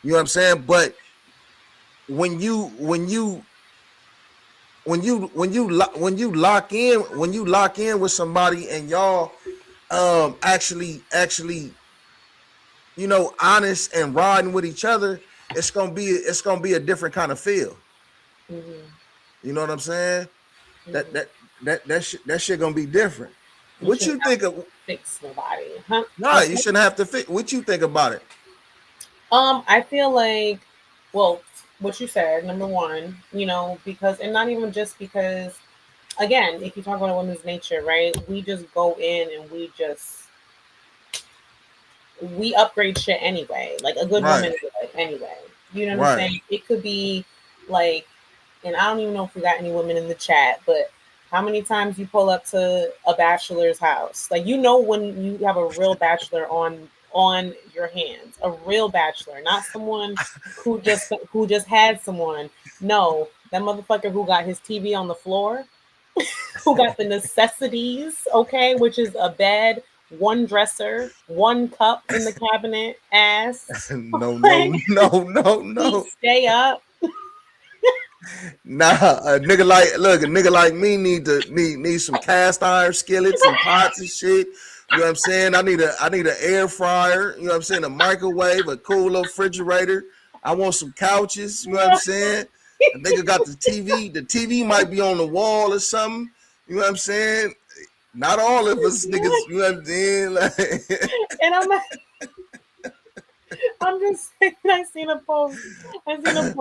You know what I'm saying? But when you lock in with somebody and y'all actually honest and riding with each other, it's gonna be a different kind of feel. Mm-hmm. You know what I'm saying? Mm-hmm. That shit gonna be different. What you think of? Fix nobody, huh? No, you shouldn't have to fix. What you think about it? I feel like, well, what you said, number one, because, and not even just because, again, if you talk about a woman's nature, right, we just go in and we upgrade shit anyway. Like a good woman is like anyway. You know what I'm saying? It could be like, and I don't even know if we got any women in the chat, but how many times you pull up to a bachelor's house? Like, when you have a real bachelor on your hands, a real bachelor, not someone who just had someone. No, that motherfucker who got his TV on the floor, who got the necessities, okay, which is a bed, one dresser, one cup in the cabinet, ass. No. Stay up. Nah, a nigga like me need some cast iron skillets and pots and shit. You know what I'm saying? I need an air fryer. You know what I'm saying? A microwave, a cool little refrigerator. I want some couches. You know what I'm saying? A nigga got the TV. The TV might be on the wall or something. You know what I'm saying? Not all of us niggas. You know what I'm saying? Like, and I'm just saying. I seen a post, and it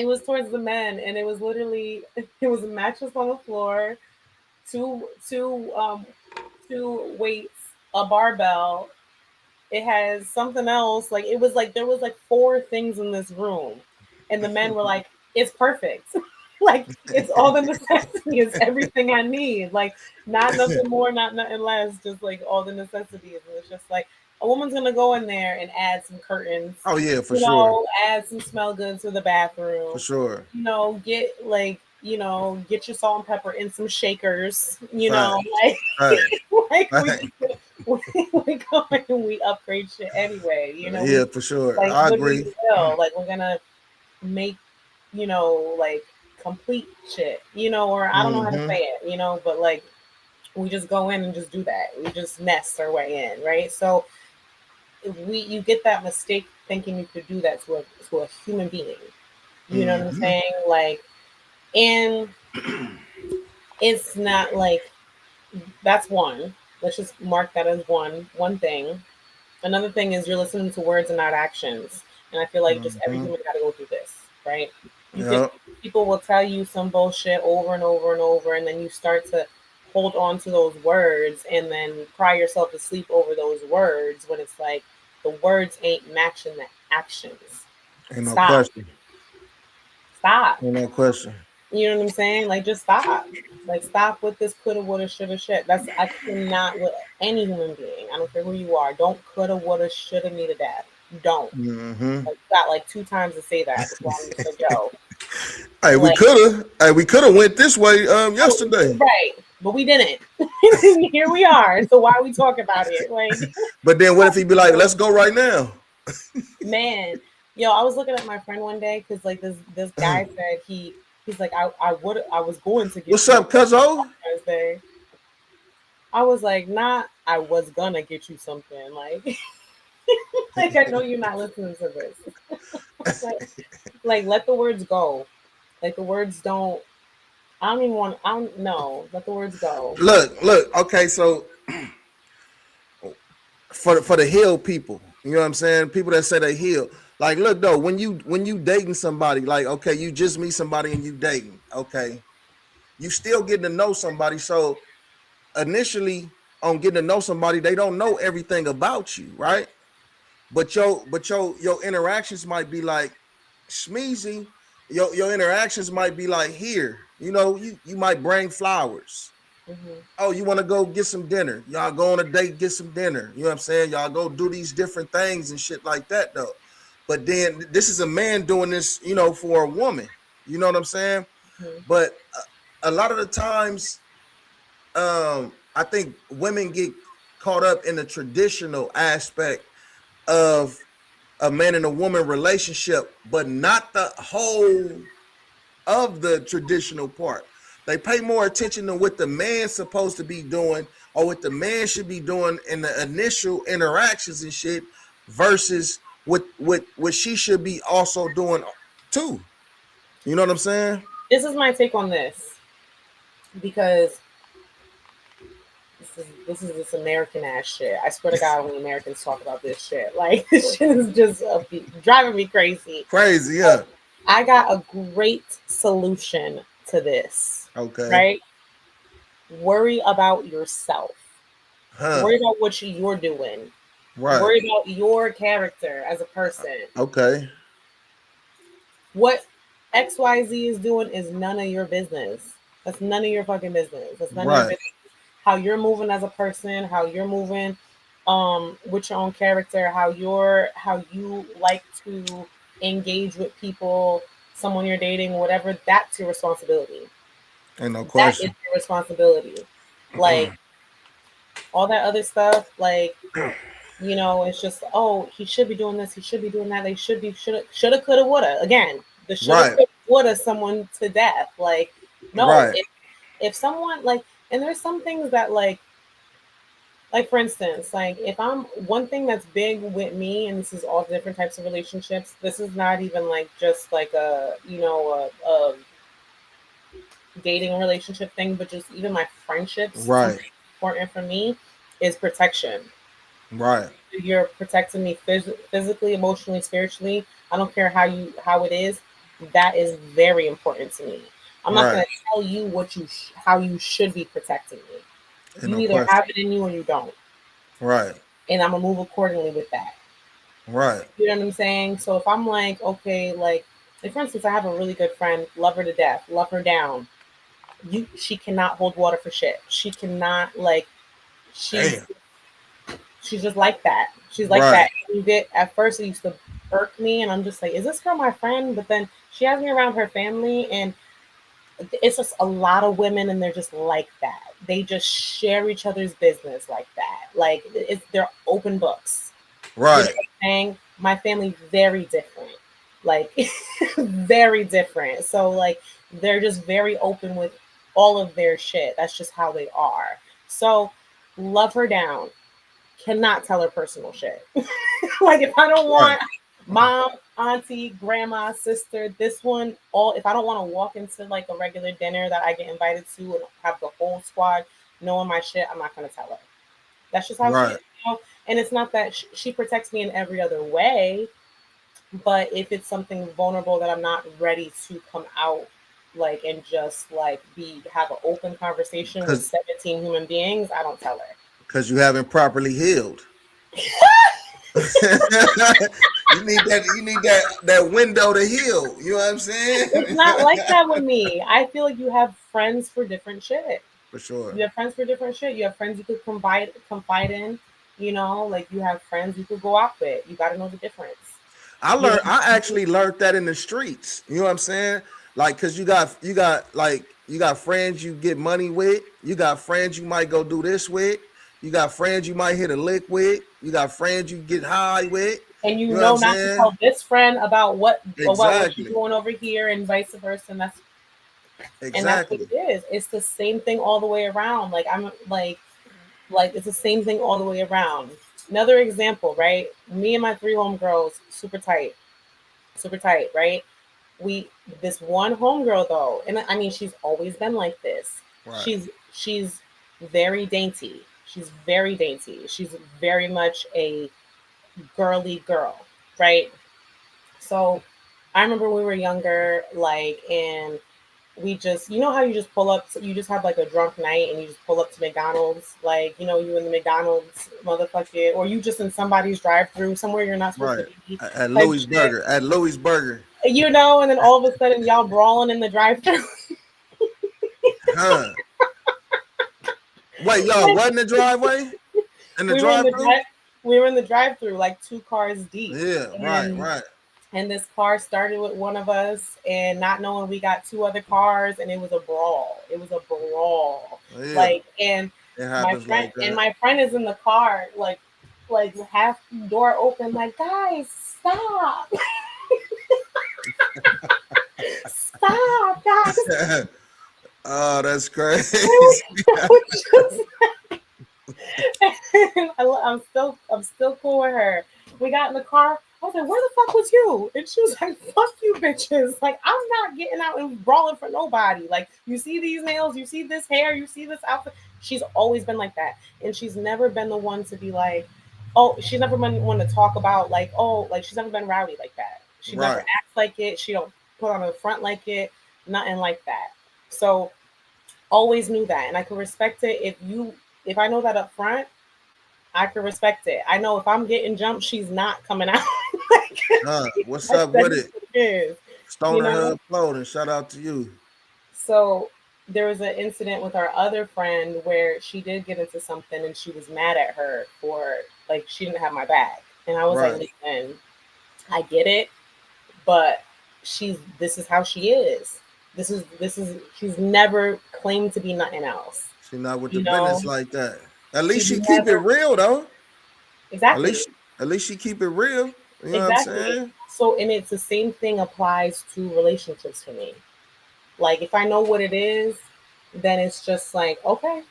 was towards the men, and it was a mattress on the floor, two weights, a barbell. It has something else. Like, it was like there was like 4 things in this room, and the men were like, "It's perfect." Like, it's all the necessities, it's everything I need. Like, not nothing more, not nothing less, just like all the necessities. And it's just like, A woman's gonna go in there and add some curtains, Oh yeah, for sure, add some smell goods to the for bathroom, sure. get your salt and pepper in some shakers, Right, like right, like right. we go and we upgrade shit anyway, we Yeah, for sure. like I literally agree. will. Like we're gonna make, like complete shit, or I don't know how to Hmm. say it, but like we just go in and just do that. We just nest our way in, right? So you get that mistake thinking you could do that to a human being. You know what I'm Hmm. saying? Like, and it's not like that's one. Let's just mark that as one thing. Another thing is you're listening to words and not actions. And I feel like just every Hmm. human got to go through this, right? You can Yeah. People will tell you some bullshit over and over and over, and then you start to hold on to those words and then cry yourself to sleep over those words when it's like the words ain't matching the actions. Ain't no Stop. question. Stop. Ain't no question. You know what I'm saying? Like just stop. Like stop with this coulda, woulda, shoulda, shit. I cannot with any human being. I don't care who you are. Don't coulda, woulda, shoulda me to death. Don't. Hmm. Like you got like 2 times to say that before I'm just like, yo. Like Hey, we could have went this way yesterday. right. But we didn't. Here we are. So why are we talking about it? Like But then what if he be like, let's go right now? man. Yo, I was looking at my friend one day because like this guy said he's like I was going to get What's you up, cuzzo? Thursday. I was like, not I was gonna get you something. Like like I know you're not listening to this. like let the words go. Like the words don't I don't even want I don't know. Let the words go. Look. Okay, so for the healed people, you know what I'm saying? People that say they heal. Like, look though, when you dating somebody, like, okay, you just meet somebody and you dating, okay, you still getting to know somebody. So initially, on getting to know somebody, they don't know everything about you, right? But your interactions might be like schmeezy. Your interactions might be like here. You might bring flowers. Hmm. Oh, you want to go get some dinner? Y'all go on a date, get some dinner. You know what I'm saying? Y'all go do these different things and shit like that though. But then this is a man doing this, for a woman. You know what I'm saying? Hmm. But a lot of the times, I think women get caught up in the traditional aspect of a man and a woman relationship, but not the whole of the traditional part. They pay more attention to what the man's supposed to be doing or what the man should be doing in the initial interactions and shit versus what she should be also doing too. You know what I'm saying? This is my take on this because this is this American ass shit. I swear to God, when Americans talk about this shit, like this shit is just driving me crazy. Crazy, yeah. I got a great solution to this. Okay. Right? Worry about yourself. Huh. Worry about what you're doing. Right. Worry about your character as a person. Okay. What XYZ is doing is none of your business. That's none of your fucking business. That's none of your Right. business. How you're moving as a person, how you're moving with your own character, how you like to engage with people, someone you're dating, whatever, that's your responsibility. Ain't no That is question. your responsibility. Like all that other stuff, like it's just, oh, he should be doing this, he should be doing that, they shoulda, coulda, woulda. Again, the shoulda, Right. coulda, woulda someone to death. Like, no, Right. if someone like, and there's some things that like for instance, like if I'm one thing that's big with me, and this is all different types of relationships. This is not even like just like a dating relationship thing, but just even my friendships. Right. Something important for me is protection. Right. You're protecting me physically, emotionally, spiritually. I don't care how it is. That is very important to me. I'm not Right. going to tell you how you should be protecting me. Ain't You no either have question. it in you or you don't, Right. and I'm gonna move accordingly with that. Right. You know what I'm saying? So if I'm like, okay, like for instance, I have a really good friend, love her to death, love her down. She cannot hold water for shit. She cannot like she's Damn. she's just like that. She's like Right. that. You get at first it used to irk me, and I'm just like, is this girl my friend? But then she has me around her family, and it's just a lot of women, and they're just like that. They just share each other's business like that. Like they're open books. You know Right. what I'm saying? My family very different. Like very different. So like they're just very open with all of their shit. That's just how they are. So love her down. Cannot tell her personal shit. Like if I don't Right. want mom, auntie, grandma, sister, this one, all if I don't want to walk into like a regular dinner that I get invited to and have the whole squad knowing my shit, I'm not gonna tell her. That's just how she Right. is, you know? And it's not that she protects me in every other way, but if it's something vulnerable that I'm not ready to come out like and just like be have an open conversation with Because 17 human beings, I don't tell her. you haven't properly healed. You need that window to heal. You know what I'm saying? It's not like that with me. I feel like you have friends for different shit. For sure. You have friends for different shit. You have friends you could confide in. You know, like you have friends you could go out with. You got to know the difference. You know, I actually learned that in the streets. You know what I'm saying? Like, cause you got friends you get money with. You got friends you might go do this with. You got friends you might hit a lick with. You got friends you get high with. and You you know what I'm know not to saying? tell this friend about what she's Exactly. doing over here, and vice versa. And that's what Exactly. it is. It's the same thing all the way around. Like I'm like it's the same thing all the way around. Another example, right? Me and my three homegirls, super tight, right? We this one homegirl though, and I mean she's always been like this. Right. She's very dainty. She's very dainty. She's very much a girly girl, right? So I remember we were younger, like, and we just, you know how you just pull up, you just have like a drunk night and you just pull up to McDonald's, like, you know, you in the McDonald's motherfucker, or you just in somebody's drive through somewhere you're not supposed to Right. be, At type Louis shit, Burger. At Louis Burger. you know, and then all of a sudden y'all brawling in the drive through. Huh. Wait, y'all what in the driveway? In the we were in drive the through? drive, we were in the drive through like two cars deep, Yeah, right, and right. this car started with one of us and not knowing we got two other cars, and it was a brawl. It was a brawl. Yeah. Like, and It happens like that. my friend is in the car, like half door open, like, guys, stop. Stop, guys. Oh, that's crazy. I'm still cool with her. We got in the car. I was like, where the fuck was you? And she was like, fuck you bitches. Like, I'm not getting out and brawling for nobody. Like, you see these nails, you see this hair, you see this outfit. She's always been like that. And she's never been the one to be like, oh, she's never been one to talk about like, oh, like she's never been rowdy like that. She never Right. acts like it. She don't put on the front like it. Nothing like that. So always knew that. And I could respect it if I know that up front, I can respect it. I know if I'm getting jumped, she's not coming out. What's up with it? Is, Stoner Hub Floating. Shout out to you. So there was an incident with our other friend where she did get into something and she was mad at her for like she didn't have my back. And I was like, listen, I get it, but this is how she is. This is she's never claimed to be nothing else. She's not with the business like that. At least She's she keep it never- real though. Exactly. At least she keep it real. You know Exactly. what I'm saying? So, and it's the same thing applies to relationships for me. Like, if I know what it is, then it's just like, okay,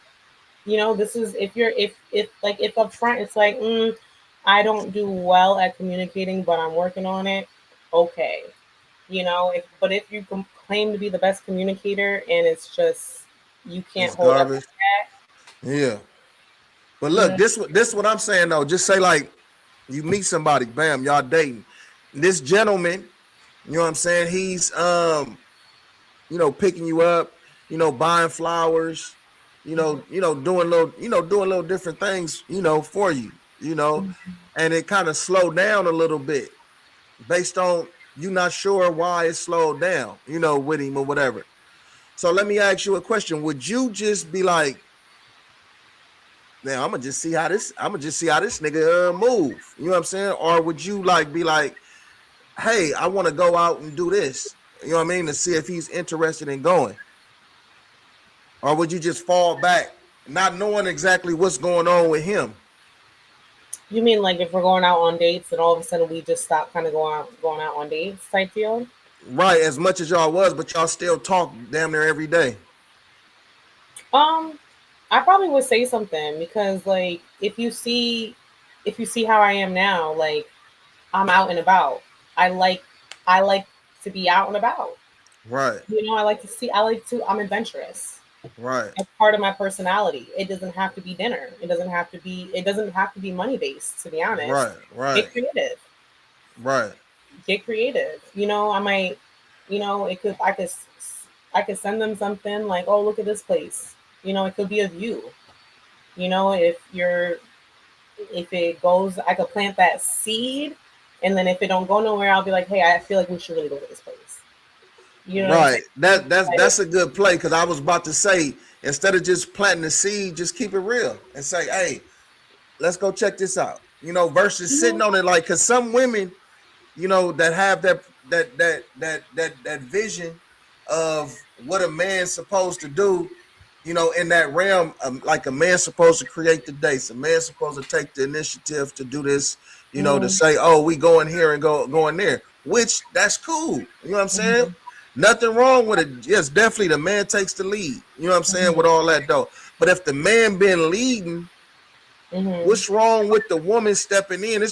you know, this is if up front it's like, I don't do well at communicating, but I'm working on it. Okay, you know, but if you claim to be the best communicator and it's just you can't It's hold garbage. up to that. Yeah. But look, Yeah. this what I'm saying though. Just say like you meet somebody, bam, y'all dating. This gentleman, you know what I'm saying? He's you know, picking you up, you know, buying flowers, doing little different things, you know, for you, you know, and it kind of slowed down a little bit based on you not sure why it slowed down, you know, with him or whatever. So let me ask you a question. Would you just be like, Now I'm gonna just see how this nigga move. You know what I'm saying? Or would you like be like, hey, I want to go out and do this? You know what I mean? To see if he's interested in going. Or would you just fall back, not knowing exactly what's going on with him? You mean like if we're going out on dates and all of a sudden we just stop kind of going out on dates type deal? Right, as much as y'all was, but y'all still talk damn near every day. Um, I probably would say something because like if you see how I am now, like I'm out and about. I like I like to be out and about. Right, You know, I'm adventurous. right, It's part of my personality. It doesn't have to be dinner. It doesn't have to be money based, to be honest. right, right, Get creative. right, Get creative. You know, I might, you know, it could I could send them something like, "Oh, look at this place." You know, it could be a view. You know, if it goes, I could plant that seed, and then if it don't go nowhere, I'll be like, "Hey, I feel like we should really go to this place." You know what I'm right. saying? Like, That's a good play because I was about to say instead of just planting the seed, just keep it real and say, hey, let's go check this out. You know, versus sitting mhm, on it like because some women, you know, that have that vision of what a man's supposed to do, you know, in that realm, like a man's supposed to create the dates, a man's supposed to take the initiative to do this, you know, to mhm, say, oh, we going here and going there, which that's cool. You know what I'm saying? mhm, Nothing wrong with it. Yes, definitely the man takes the lead. You know what I'm saying? With mhm, all that though. But if the man been leading, mhm, what's wrong with the woman stepping in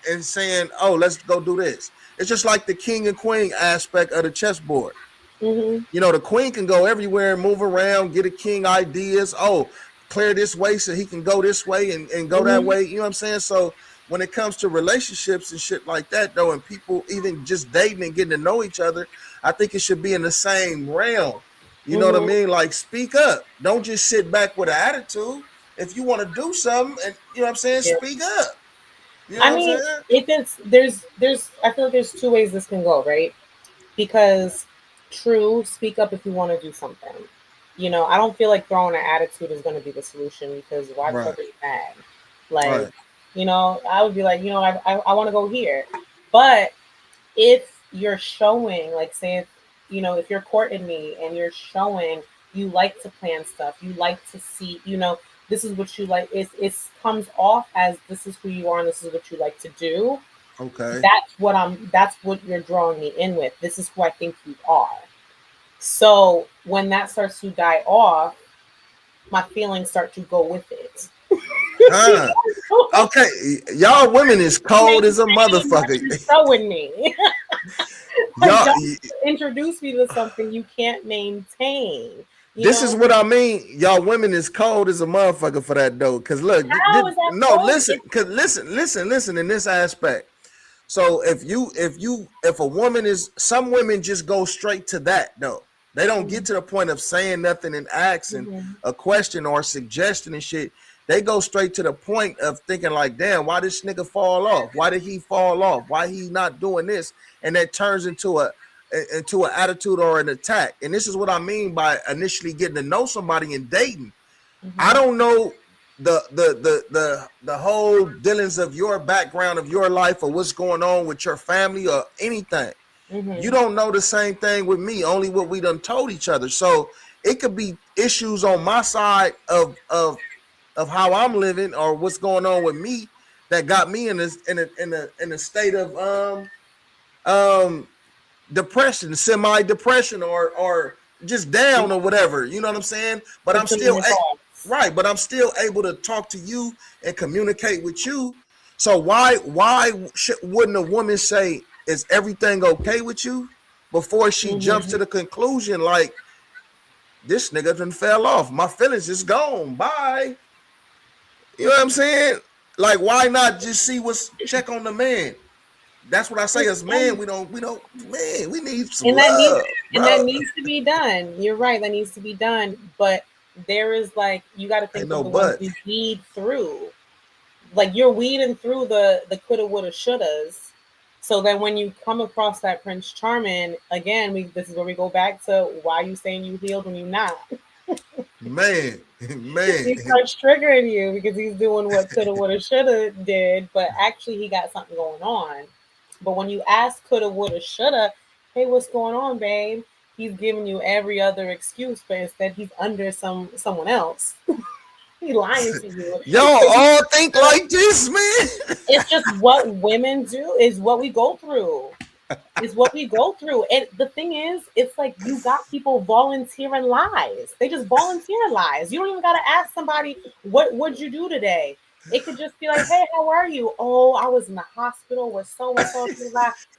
and saying, "Oh, let's go do this"? It's just like the king and queen aspect of the chessboard. mhm, You know, the queen can go everywhere and move around, get a king ideas. Oh, clear this way so he can go this way and go that mhm, way. You know what I'm saying? So when it comes to relationships and shit like that, though, and people even just dating and getting to know each other, I think it should be in the same realm. You know what I mhm. mean? Like, speak up. Don't just sit back with an attitude. If you want to do something, and you know what I'm saying, Yeah. speak up. You know I what I'm mean, saying? if it's I feel like there's two ways this can go, right? Because true, speak up if you want to do something. You know, I don't feel like throwing an attitude is going to be the solution because why the Right, fuck are you mad? Like, right, you know, I would be like, you know, I want to go here. But if you're showing, like, say, if, you know, if you're courting me and you're showing you like to plan stuff, you like to see, you know, this is what you like, it's comes off as this is who you are and this is what you like to do. okay, That's what you're drawing me in with. This is who I think you are. So when that starts to die off, my feelings start to go with it. huh? Okay, y'all women is cold as a Maintain what motherfucker. you're showing me. Like, y'all, don't introduce me to something you can't maintain. You this is know, what I mean. Y'all women is cold as a motherfucker for that though. Cause look, how is that no, cold? listen, cause listen. In this aspect, so if a woman is, some women just go straight to that though. They don't get to the point of saying nothing and asking Mhm, a question or a suggestion and shit. They go straight to the point of thinking like, damn, why this nigga fall off? Why did he fall off? Why he not doing this? And that turns into an attitude or an attack. And this is what I mean by initially getting to know somebody and dating. I mhm, don't know the whole dealings of your background of your life or what's going on with your family or anything. You mhm, don't know the same thing with me, only what we done told each other. So it could be issues on my side of how I'm living or what's going on with me that got me in this in a state of um depression, semi depression, or just down or whatever. You know what I'm saying? But I'm put you in still your thoughts. right. But I'm still able to talk to you and communicate with you. So wouldn't a woman say, "Is everything okay with you?" before she jumps to Mhm. the conclusion like, "This nigga done fell off. My feelings is gone. Bye." You know what I'm saying? Like, why not just see what's check on the man? That's what I say as man. And We don't, man, we need some and that needs love, and bro. that needs to be done. You're right, that needs to be done. But there is like you got to Ain't think of no the ones but. we weed through. Like you're weeding through the coulda, woulda, shouldas. So then when you come across that Prince Charming again, we this is where we go back to why you saying you healed when you not. Man, man. He starts triggering you because he's doing what coulda, woulda, shoulda did, but actually he got something going on. But when you ask coulda, woulda, shoulda, hey, what's going on, babe? He's giving you every other excuse, but instead he's under someone else. He lying to you. Y'all all think like this, man. It's just what women do, is what we go through. It's what we go through. And the thing is, it's like you got people volunteering lies. They just volunteer lies. You don't even gotta ask somebody, what'd you do today? It could just be like, hey, how are you? Oh, I was in the hospital with so and so.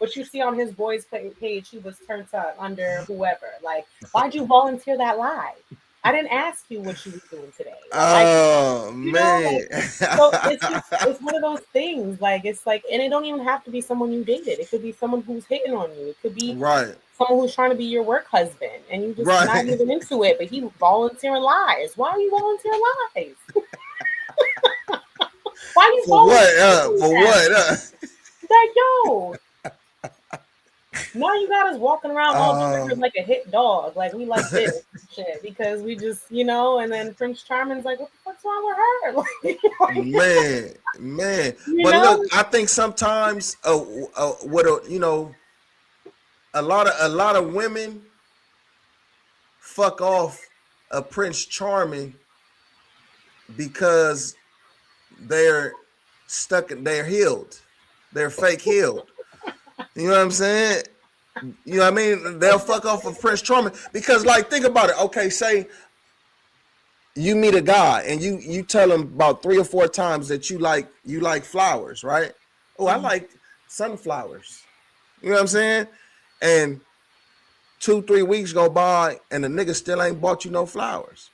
But you see on his boys page, he was turned up under whoever. Like, why'd you volunteer that lie? I didn't ask you what you were doing today. Oh man. So it's one of those things. Like, it's like, and it don't even have to be someone you dated. It could be someone who's hitting on you. It could be right. someone who's trying to be your work husband, and you just Right. not even into it. But he volunteering lies. Why are you volunteering lies? Why are you For what? volunteering For that? what? Like, yo. Now you got us walking around all triggered like a hit dog. Like, we like this shit because we just, and then Prince Charming's like, what the fuck's wrong with her? Man. You But know? look, I think sometimes what a lot of women fuck off a Prince Charming because they're healed. They're fake healed. You know what I'm saying? You know what I mean? They'll fuck off of Prince Charming because, like, think about it. Okay, say you meet a guy and you tell him about 3 or 4 times that you like flowers, right? Oh, I like sunflowers. You know what I'm saying? And 2-3 weeks go by and the nigga still ain't bought you no flowers.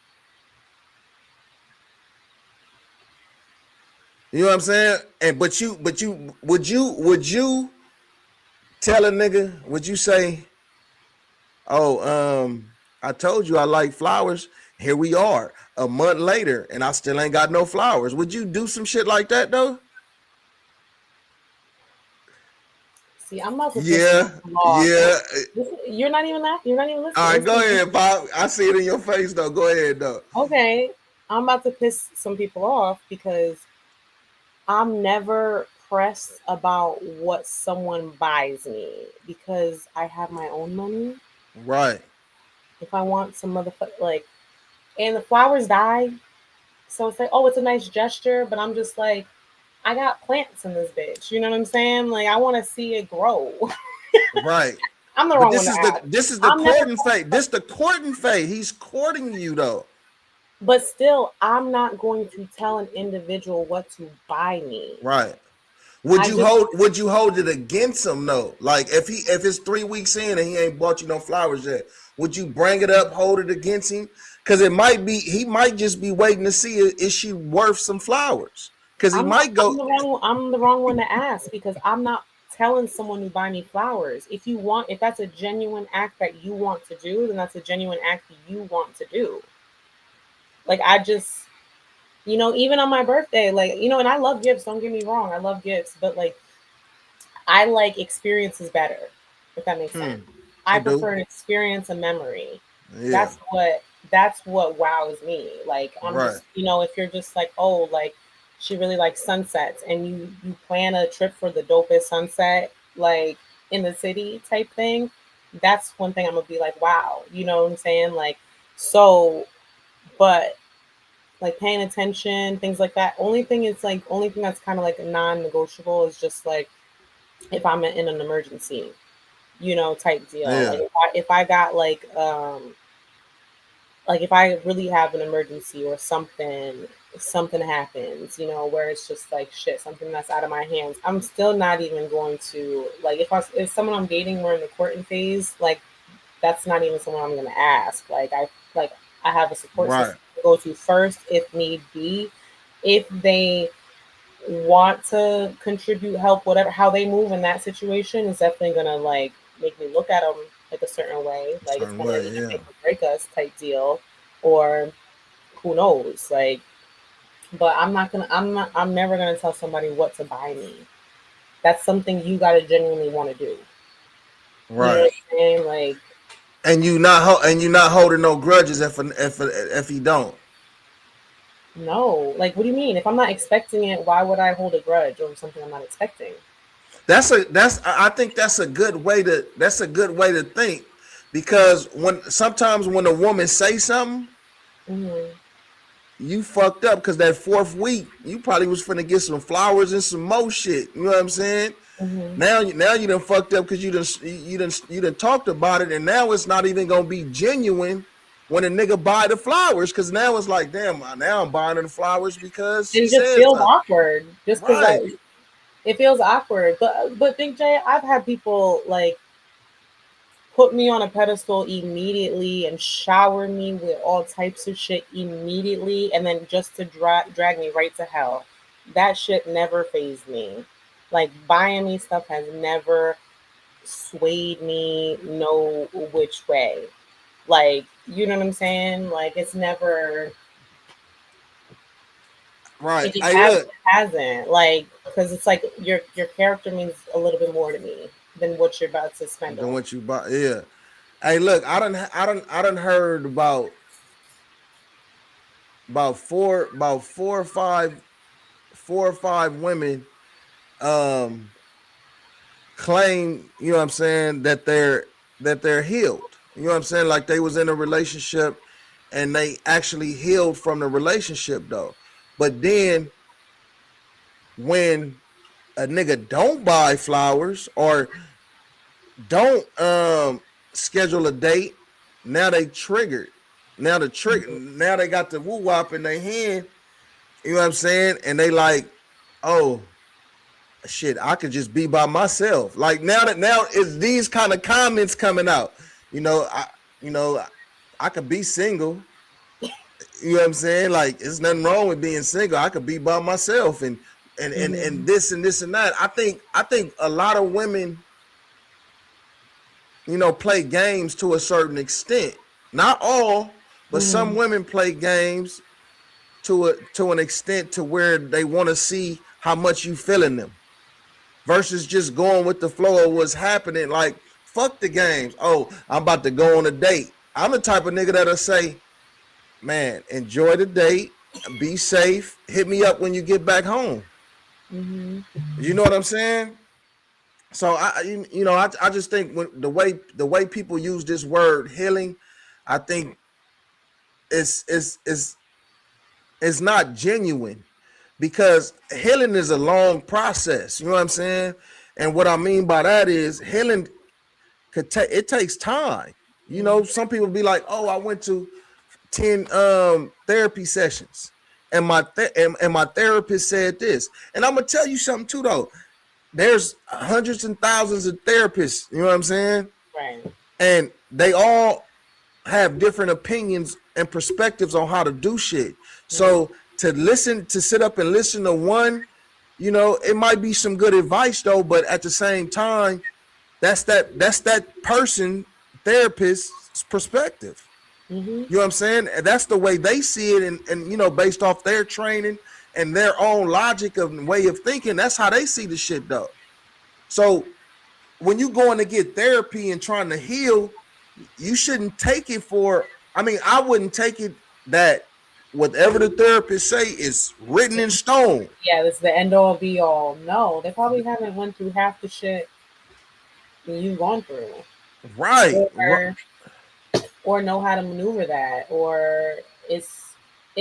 You know what I'm saying? And but you would you tell a nigga, would you say, oh, I told you I like flowers. Here we are a month later and I still ain't got no flowers. Would you do some shit like that though? See, I'm about to Yeah. You're not even laughing. You're not even listening. All right, go ahead, Pop. I see it in your face though. Go ahead though. Okay. I'm about to piss some people off because I'm never pressed about what someone buys me because I have my own money. Right. If I want some motherfucker, and the flowers die. So it's like, oh, it's a nice gesture, but I'm just like, I got plants in this bitch. You know what I'm saying? Like, I want to see it grow. Right. I'm the But wrong this one is to ask. this is the courting phase. This the courting phase. He's courting you though. But still, I'm not going to tell an individual what to buy me. Right. Would you hold it against him though? Like if it's 3 weeks in and he ain't bought you no flowers yet, would you bring it up, hold it against him? Because he might just be waiting to see is she worth some flowers? Because he might go. I'm the wrong one to ask because I'm not telling someone to buy me flowers. If that's a genuine act that you want to do, then that's a genuine act that you want to do. Like, I just, even on my birthday, and I love gifts. Don't get me wrong, I love gifts, but I like experiences better, if that makes sense. I prefer an experience, a memory. Yeah. That's what wows me. Like, I'm Right. just, if you're just like, oh, like, she really likes sunsets, and you plan a trip for the dopest sunset, like, in the city type thing, that's one thing I'm gonna be like, wow, you know what I'm saying? Like, so, but like paying attention, things like that. Only thing that's kind of like non-negotiable is just like if I'm in an emergency, type deal. Yeah. Like if I got like if I really have an emergency or something happens, where it's just like shit, something that's out of my hands, I'm still not even going to, like, if someone I'm dating, we're in the courting phase, like, that's not even someone I'm gonna ask. I have a support Right. system to go to first if need be. If they want to contribute, help, whatever, how they move in that situation is definitely gonna like make me look at them like a certain way. Like, it's gonna either make or break us type deal, or who knows, like. But I'm never gonna tell somebody what to buy me. That's something you gotta genuinely want to do. Right. You know what I'm saying? Like, And you not holding no grudges if he don't. No, like, what do you mean? If I'm not expecting it, why would I hold a grudge over something I'm not expecting? I think that's a good way to think, because sometimes when a woman say something, Mm-hmm. you fucked up, because that fourth week you probably was finna get some flowers and some more shit. You know what I'm saying? Mm-hmm. Now you done fucked up because you done talked about it, and now it's not even gonna be genuine when a nigga buy the flowers, because now it's like, damn, now I'm buying her the flowers because she It just said feels something. awkward, just because Right. it feels awkward. But Big J, I've had people like put me on a pedestal immediately and shower me with all types of shit immediately, and then just to drag me right to hell. That shit never fazed me. Like, buying me stuff has never swayed me no which way. Like, you know what I'm saying? Like, it's never, Right. it just Hey, look. hasn't. Like, because it's like your character means a little bit more to me than what you're about to spend Than on. what you buy. Yeah. Hey, look. I done heard about four or five women um claim, you know what I'm saying, that they're healed. You know what I'm saying? Like they was in a relationship and they actually healed from the relationship though. But then when a nigga don't buy flowers or don't schedule a date, now they triggered. Now they got the woo wop in their hand, you know what I'm saying? And they like, oh shit, I could just be by myself. Like now it's these kind of comments coming out. You know, you know, I could be single. You know what I'm saying? Like, there's nothing wrong with being single. I could be by myself and this and this and that. I think a lot of women, play games to a certain extent. Not all, but some women play games to an extent to where they want to see how much you feeling them, versus just going with the flow of what's happening. Like, fuck the games. Oh, I'm about to go on a date. I'm the type of nigga that'll say, man, enjoy the date, be safe, hit me up when you get back home. Mm-hmm. You know what I'm saying? So I just think when the way people use this word healing, I think it's not genuine, because healing is a long process. You know what I'm saying? And what I mean by that is healing it takes time. Some people be like, "Oh, I went to 10 therapy sessions, and my therapist said this." And I'm gonna tell you something too, though. There's hundreds and thousands of therapists. You know what I'm saying? Right. And they all have different opinions and perspectives on how to do shit. So to sit up and listen to one, it might be some good advice though, but at the same time, that's that person therapist's perspective. Mm-hmm. You know what I'm saying? And that's the way they see it, and based off their training and their own logic of way of thinking, that's how they see the shit though. So when you going to get therapy and trying to heal, you shouldn't take it I wouldn't take it that whatever the therapist say is written in stone. Yeah, this is the end all be all. No, they probably haven't went through half the shit you've gone through. Right. Or know how to maneuver that. Or it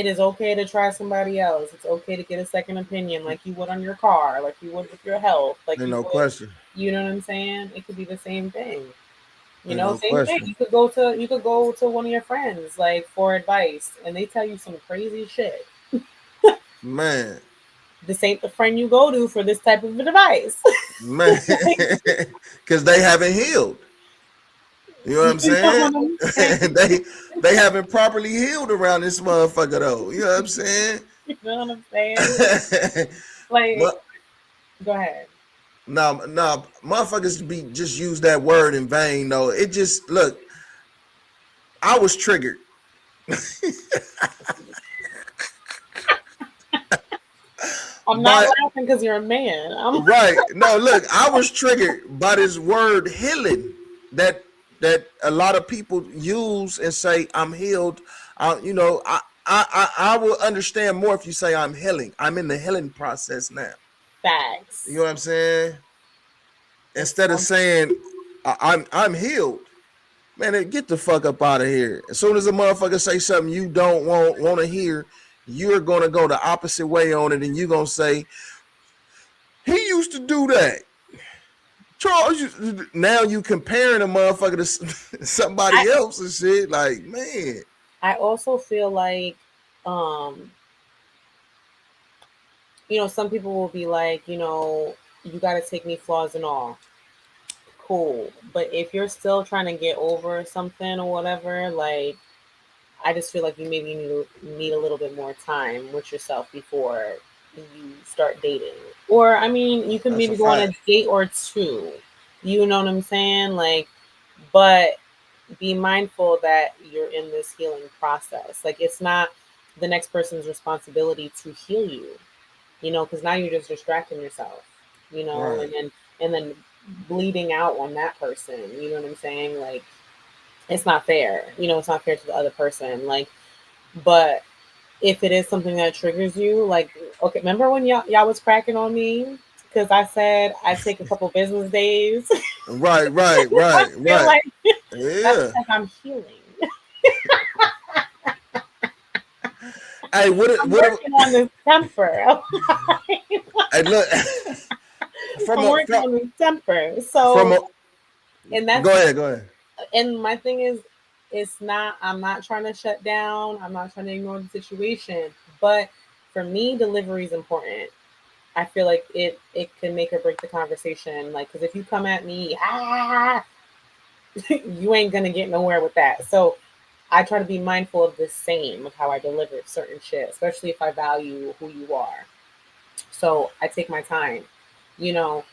is okay to try somebody else. It's okay to get a second opinion, like you would on your car, like you would with your health, like There's you no would, question. you know what I'm saying? It could be the same thing. There's no Same question. thing. You could go to one of your friends like for advice, and they tell you some crazy shit. Man. This ain't the friend you go to for this type of advice. Man. Because they haven't healed. You know what I'm saying? they haven't properly healed around this motherfucker though. You know what I'm saying? You know what I'm saying? Like, go ahead. No, motherfuckers just use that word in vain though. It just look. I was triggered. I'm not laughing because you're a man. Right. No, look, I was triggered by this word healing that that a lot of people use and say I'm healed. I will understand more if you say I'm healing. I'm in the healing process now. You know Facts. what I'm saying? It's Instead of saying I'm healed, man, get the fuck up out of here. As soon as a motherfucker say something you don't want to hear, you're gonna go the opposite way on it, and you're gonna say he used to do that. Charles, now you comparing a motherfucker to I somebody else and shit. Like, man, I also feel like, um, some people will be like, you got to take me flaws and all. Cool. But if you're still trying to get over something or whatever, like, I just feel like you maybe need a little bit more time with yourself before you start dating. Or, I mean, you can that's a maybe go on a fact. date or two. You know what I'm saying? Like, but be mindful that you're in this healing process. Like, it's not the next person's responsibility to heal you, because now you're just distracting yourself, Right. and then bleeding out on that person. You know what I'm saying? Like, it's not fair. It's not fair to the other person. Like, but if it is something that triggers you, like, okay, remember when y'all was cracking on me because I said I take a couple business days? Right, right, I right, feel right. like that's Yeah. because I'm healing. Hey, I'm working on this temper. hey, look, I'm working on this temper. from So, a, and that's go ahead, go ahead. and my thing is, I'm not trying to shut down. I'm not trying to ignore the situation. But for me, delivery is important. I feel like it can make or break the conversation. Like, because if you come at me, you ain't gonna get nowhere with that. So I try to be mindful of the same of how I deliver certain shit, especially if I value who you are. So I take my time. You know,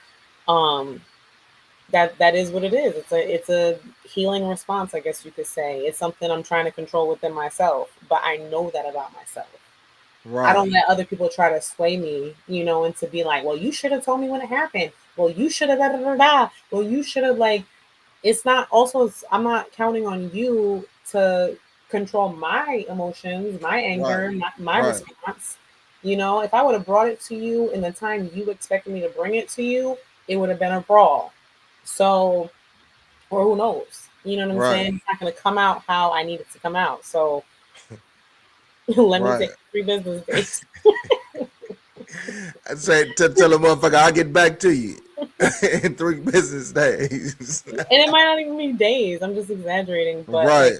um, that is what it is. It's a healing response, I guess you could say. It's something I'm trying to control within myself, but I know that about myself. I Right, don't let other people try to sway me, into be like, well, you should have told me when it happened. Well, you should have da da da da. Well, you should have, like. It's not. Also, I'm not counting on you to control my emotions, my right, anger, my right, response. If I would have brought it to you in the time you expected me to bring it to you, it would have been a brawl. So, or who knows? You know what I'm right, saying? It's not going to come out how I need it to come out. So, let me right. take 3 business days. I say tell a motherfucker I'll get back to you in 3 business days. And it might not even be days. I'm just exaggerating, but like Right,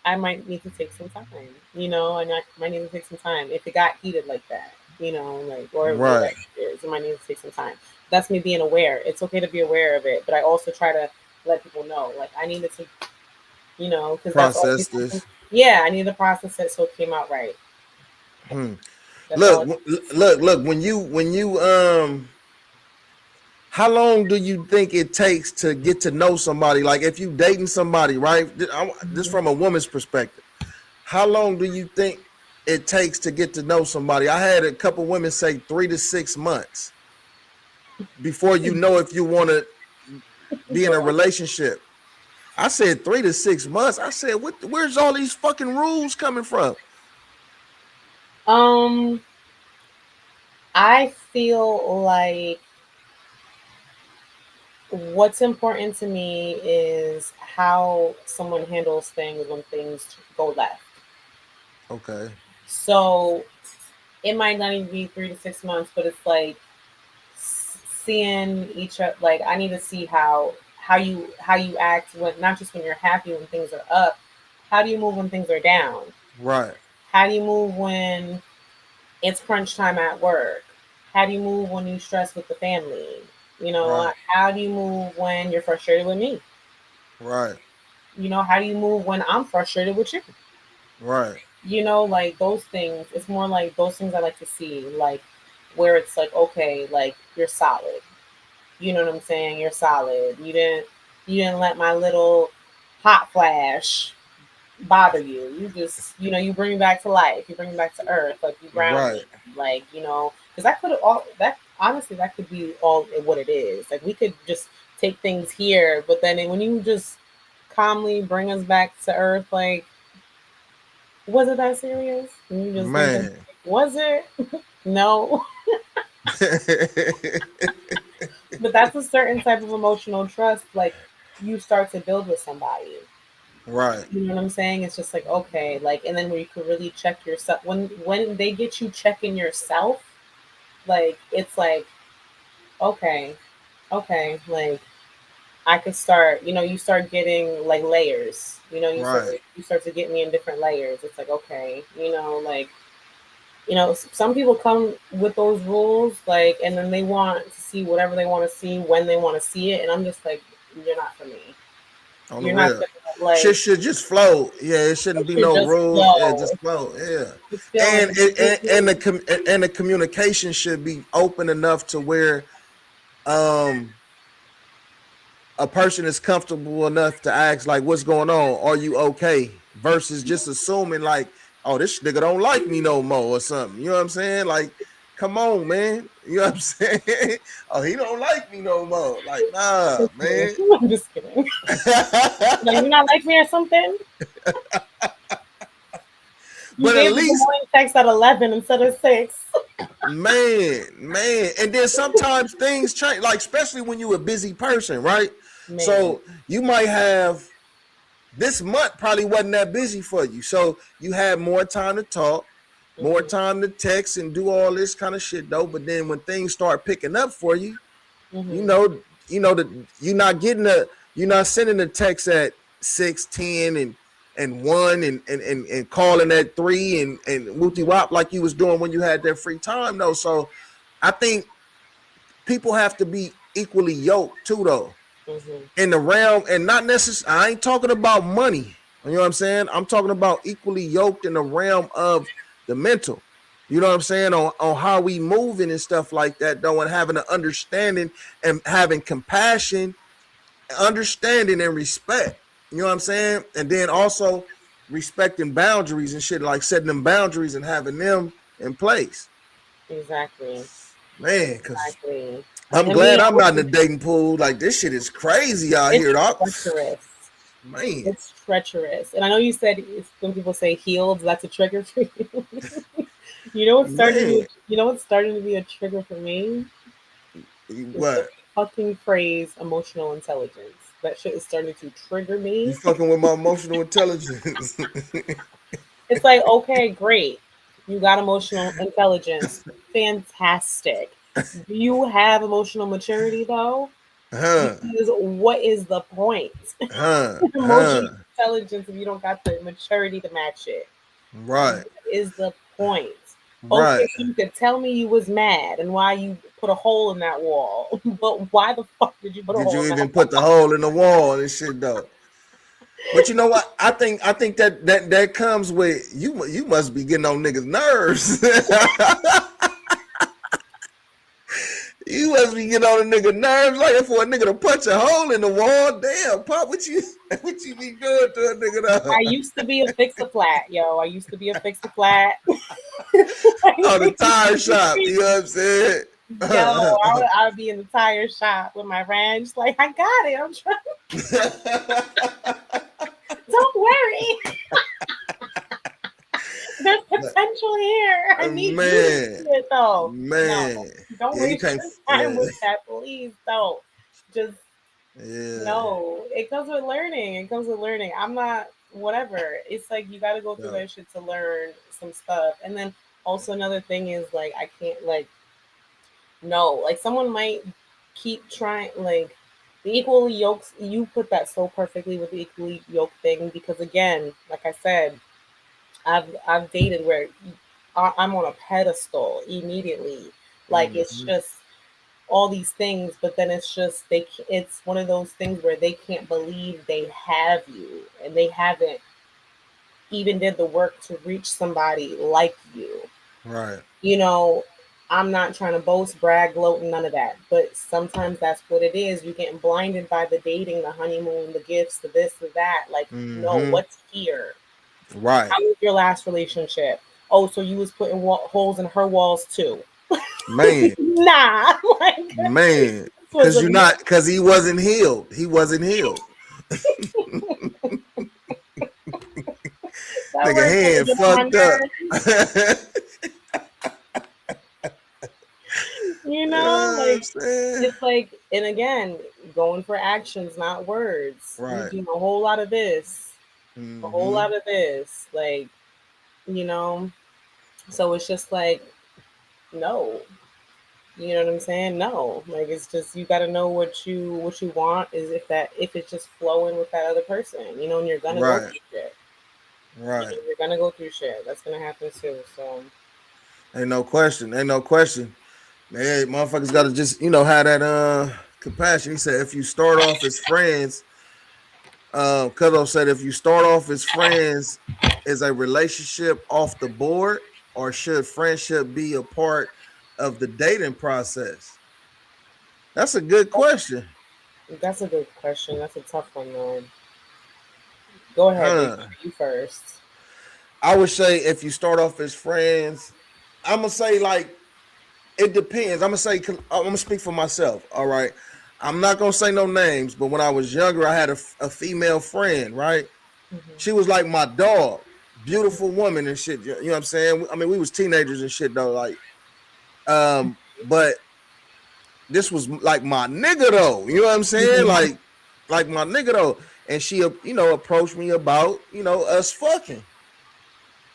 I might need to take some time, and I might need to take some time if it got heated like that, like or whatever right. it is. It might need to take some time. That's me being aware. It's okay to be aware of it, but I also try to let people know, like I needed to, because that's Process always something. this. Yeah, I need to process it so it came out right. Hmm. That's Look, all. look. When you how long do you think it takes to get to know somebody? Like if you dating somebody, right? This Mhm. from a woman's perspective. How long do you think it takes to get to know somebody? I had a couple women say 3 to 6 months before you know if you want to be in a Girl. relationship. I said 3 to 6 months. I said, where's all these fucking rules coming from? Um, I feel like what's important to me is how someone handles things when things go left. Okay. So it might not even be 3 to 6 months, but it's like seeing each other. Like I need to see how you act when, not just when you're happy when things are up. How do you move when things are down? Right. How do you move when it's crunch time at work? How do you move when you stress with the family? Right. How do you move when you're frustrated with me? Right. How do you move when I'm frustrated with you? Right. Like those things. It's more like those things I like to see, like where it's like, okay, like you're solid. You know what I'm saying? You're solid. You didn't let my little hot flash bother you. You just, you bring me back to life. You bring me back to earth. Like you ground me. Right. Like, because that could all that honestly that could be all what it is. Like we could just take things here, but then when you just calmly bring us back to earth. Like, was it that serious? And you just thinking, Man. was it? No. But that's a certain type of emotional trust, like you start to build with somebody. Right. You know what I'm saying? It's just like, okay, like, and then where you could really check yourself when they get you checking yourself, like it's like, okay, okay, like I could start, you start getting like layers. Right. You start to get me in different layers. It's like, okay, like, some people come with those rules, like, and then they want to see whatever they want to see when they want to see it, and I'm just like, you're not for me. On the You're not real. gonna like. Shit should just flow. Yeah, it shouldn't It be should no just rules. Yeah, flow. just flow. Yeah. Just feeling. And the communication should be open enough to where um a person is comfortable enough to ask like, what's going on? Are you okay? Versus just assuming like, oh, this nigga don't like me no more or something. You know what I'm saying? Like, come on, man. You know what I'm saying? Oh, he don't like me no more. Like, nah, man. I'm just kidding. Like, you not like me or something? You But at gave me the least, morning text at 11 instead of 6. man. And then sometimes things change, like especially when you're a busy person, right? Man. So you might have this month probably wasn't that busy for you. So you had more time to talk, more time to text and do all this kind of shit though. But then when things start picking up for you, you know that you're not sending a text at 6:10 and 1 and calling at 3 and wooty wop like you was doing when you had that free time though. So I think people have to be equally yoked too though. In the realm, and not necessarily, I ain't talking about money. You know what I'm saying? I'm talking about equally yoked in the realm of the mental. You know what I'm saying? On how we moving and stuff like that, though, and having an understanding and having compassion, understanding and respect. You know what I'm saying? And then also respecting boundaries and shit, like setting them boundaries and having them in place. Exactly. Man, because Exactly. I'm And glad being I'm not in the open, dating pool. Like, this shit is crazy out it's here, dog. treacherous. Man. It's treacherous. And I know you said when people say healed, that's a trigger for you. Man. You know what's starting to be a trigger for me? Is the What? fucking phrase emotional intelligence. That shit is starting to trigger You me. fucking with my emotional intelligence. It's like, okay, great. You got emotional intelligence. Fantastic. Do you have emotional maturity though? huh. Because what is the point? Huh. Emotional Huh. intelligence if you don't got the maturity to match it. Right. What is the point? Right. Okay, so you could tell me you was mad and why you put a hole in that wall, but why the fuck did you put a Did hole you in that even wall? put the hole in the wall and shit though? But you know what? I think that comes with you. You must be getting on niggas' nerves. You must be getting on a nigga nerves like for a nigga to punch a hole in the wall. Damn, Pop, what you be doing to a nigga though? I used to be a fix-a-flat, yo. I used to be a fix-a-flat. On the tire shop, you know what I'm saying? Yo, I would be in the tire shop with my wrench, like, I got it. I'm trying. Don't worry. There's potential here. I need you to see it though. Man. No, don't Yeah, you waste your can't. time Yeah. with that, please. Don't. Just Yeah. no. It comes with learning. It comes with learning. I'm not whatever. It's like you got to go through Yeah. that shit to learn some stuff. And then also another thing is like I can't like no, like someone might keep trying like the equally yokes. You put that so perfectly with the equally yoked thing because again, like I said, I've dated where I'm on a pedestal immediately. Like it's Mhm. just all these things, but then it's just it's one of those things where they can't believe they have you and they haven't even did the work to reach somebody like you. Right. You know, I'm not trying to boast, brag, gloat, none of that. But sometimes that's what it is. You're getting blinded by the dating, the honeymoon, the gifts, the this, the that. Like, no, Mm-hmm. what's here? Right. How was your last relationship? Oh, so you was putting holes in her walls too? Man. Nah, like Man. this was a Cause he wasn't healed. He wasn't healed. That Nigga word really hand get on my fucked up. nerves. You know, like Saying? it's like, and again, going for actions, not words. You Right. do a whole lot of this, a whole Mm-hmm. lot of this, like, you know. So it's just like, no, you know what I'm saying? No, like it's just you got to know what you want is if it's just flowing with that other person, you know, and you're gonna go Right. through shit. You know, Right. you're gonna go through shit. That's gonna happen too. So Ain't no question. Ain't no question. Man, motherfuckers gotta just, have that compassion. He said if you start off as friends, Cuzzo said if you start off as friends, is a relationship off the board, or should friendship be a part of the dating process? That's a good question. that's a good question. That's a tough one though. Go ahead, Big. Huh. You first. I would say if you start off as friends, I'm gonna say like it depends. I'm gonna speak for myself. All right, I'm not gonna say no names, but when I was younger, I had a female friend. Right, she Mm-hmm. was like my dog, beautiful woman and shit. You know what I'm saying? I mean, we was teenagers and shit though. Like, but this was like my nigga though. You know what I'm saying? Mm-hmm. Like my nigga though. And she, approached me about, us fucking.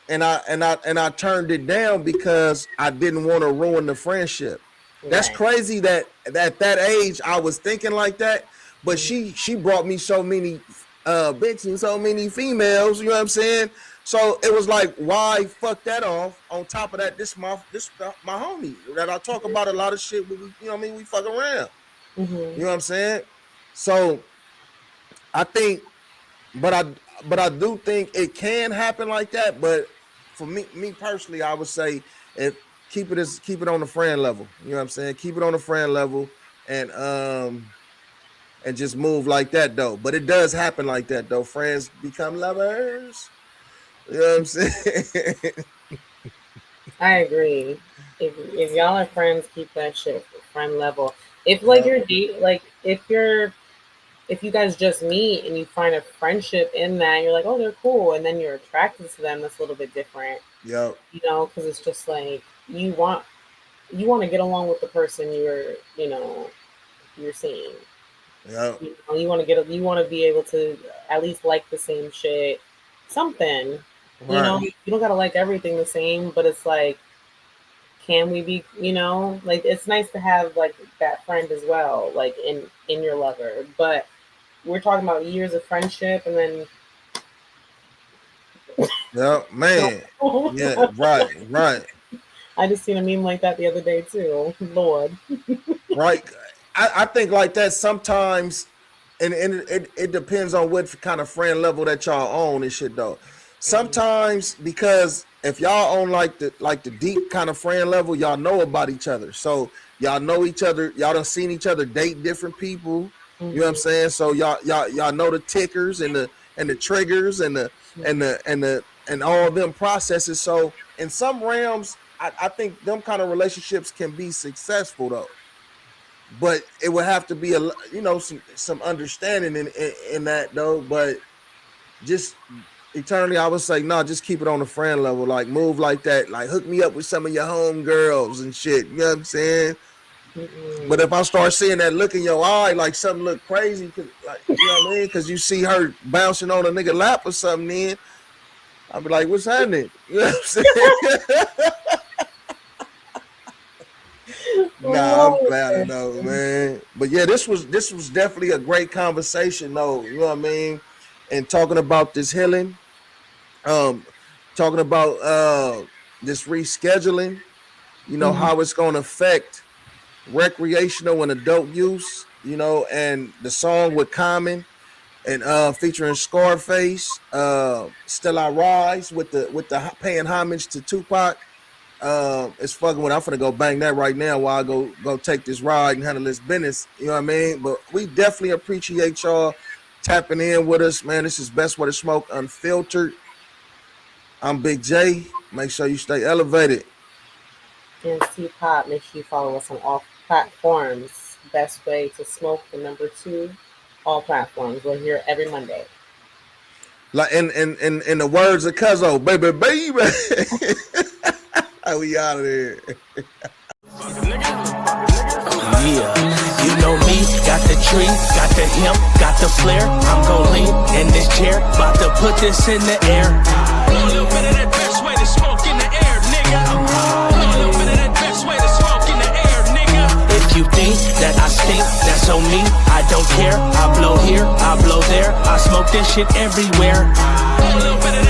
And I turned it down because I didn't want to ruin the friendship. That's Right. crazy that at that age I was thinking like that, but Mm-hmm. she brought me so many bitches, so many females, you know what I'm saying? So it was like, why fuck that off? On top of that, my homie that I talk about a lot of shit with, you know what I mean? We fuck around. You Mm-hmm. know what I'm saying? So I think but I do think it can happen like that. But for me personally, I would say if keep it on the friend level. You know what I'm saying? Keep it on the friend level and just move like that though. But it does happen like that though. Friends become lovers. You know what I'm saying? I agree. If y'all are friends, keep that shit friend level. If like Yep. you're if you guys just meet and you find a friendship in that, you're like, oh, they're cool, and then you're attracted to them. That's a little bit different, Yep. you know, because it's just like you want to get along with the person you're seeing. Yep. You know, you want to be able to at least like the same shit, something. You know, Right. you don't gotta like everything the same, but it's like, can we be? You know, like it's nice to have like that friend as well, like in your lover. But we're talking about years of friendship, and then Yep. Man. Yeah. Right. Right. I just seen a meme like that the other day too. Lord. Right. I think like that sometimes, and it depends on what kind of friend level that y'all own and shit though. Mhm. Sometimes because if y'all own like the deep kind of friend level, y'all know about each other. So y'all know each other. Y'all done seen each other date different people. You know what I'm Mhm. saying? So y'all know the tickers and the triggers and all them processes. So in some realms, I think them kind of relationships can be successful though, but it would have to be some understanding in that though. But just eternally, I would say no, just keep it on the friend level, like move like that, like hook me up with some of your home girls and shit, you know what I'm saying? But Mhm. if I start seeing that look in your eye, like something look crazy, cause like, you know what I mean, because you see her bouncing on a nigga lap or something, then I'll be like, what's happening? You know what I'm saying? Nah, I'm Lord. glad to know, man. But yeah, this was definitely a great conversation, though. You know what I mean? And talking about this healing, um, talking about this rescheduling, Mhm. how it's gonna affect recreational and adult use, and the song with Common and featuring Scarface, Still I Rise with the paying homage to Tupac. It's fucking with. I'm finna go bang that right now while I go take this ride and handle this business. You know what I mean? But we definitely appreciate y'all tapping in with us, man. This is Best Way to Smoke Unfiltered. I'm Big J. Make sure you stay elevated. And C Pop, make sure you follow us on all platforms. Best way to smoke the number two, all platforms. We're here every Monday. Like in the words of Cuzzo, baby. We out of there. Yeah, you know me, got the tree, got the hemp, got the flare. I'm gon' lean in this chair, about to put this in the air. A little bit of that best way to smoke in the air, nigga. A little bit of that best way to smoke in the air, nigga. If you think that I stink, that's on me. I don't care. I blow here, I blow there. I smoke this shit everywhere. A little bit of that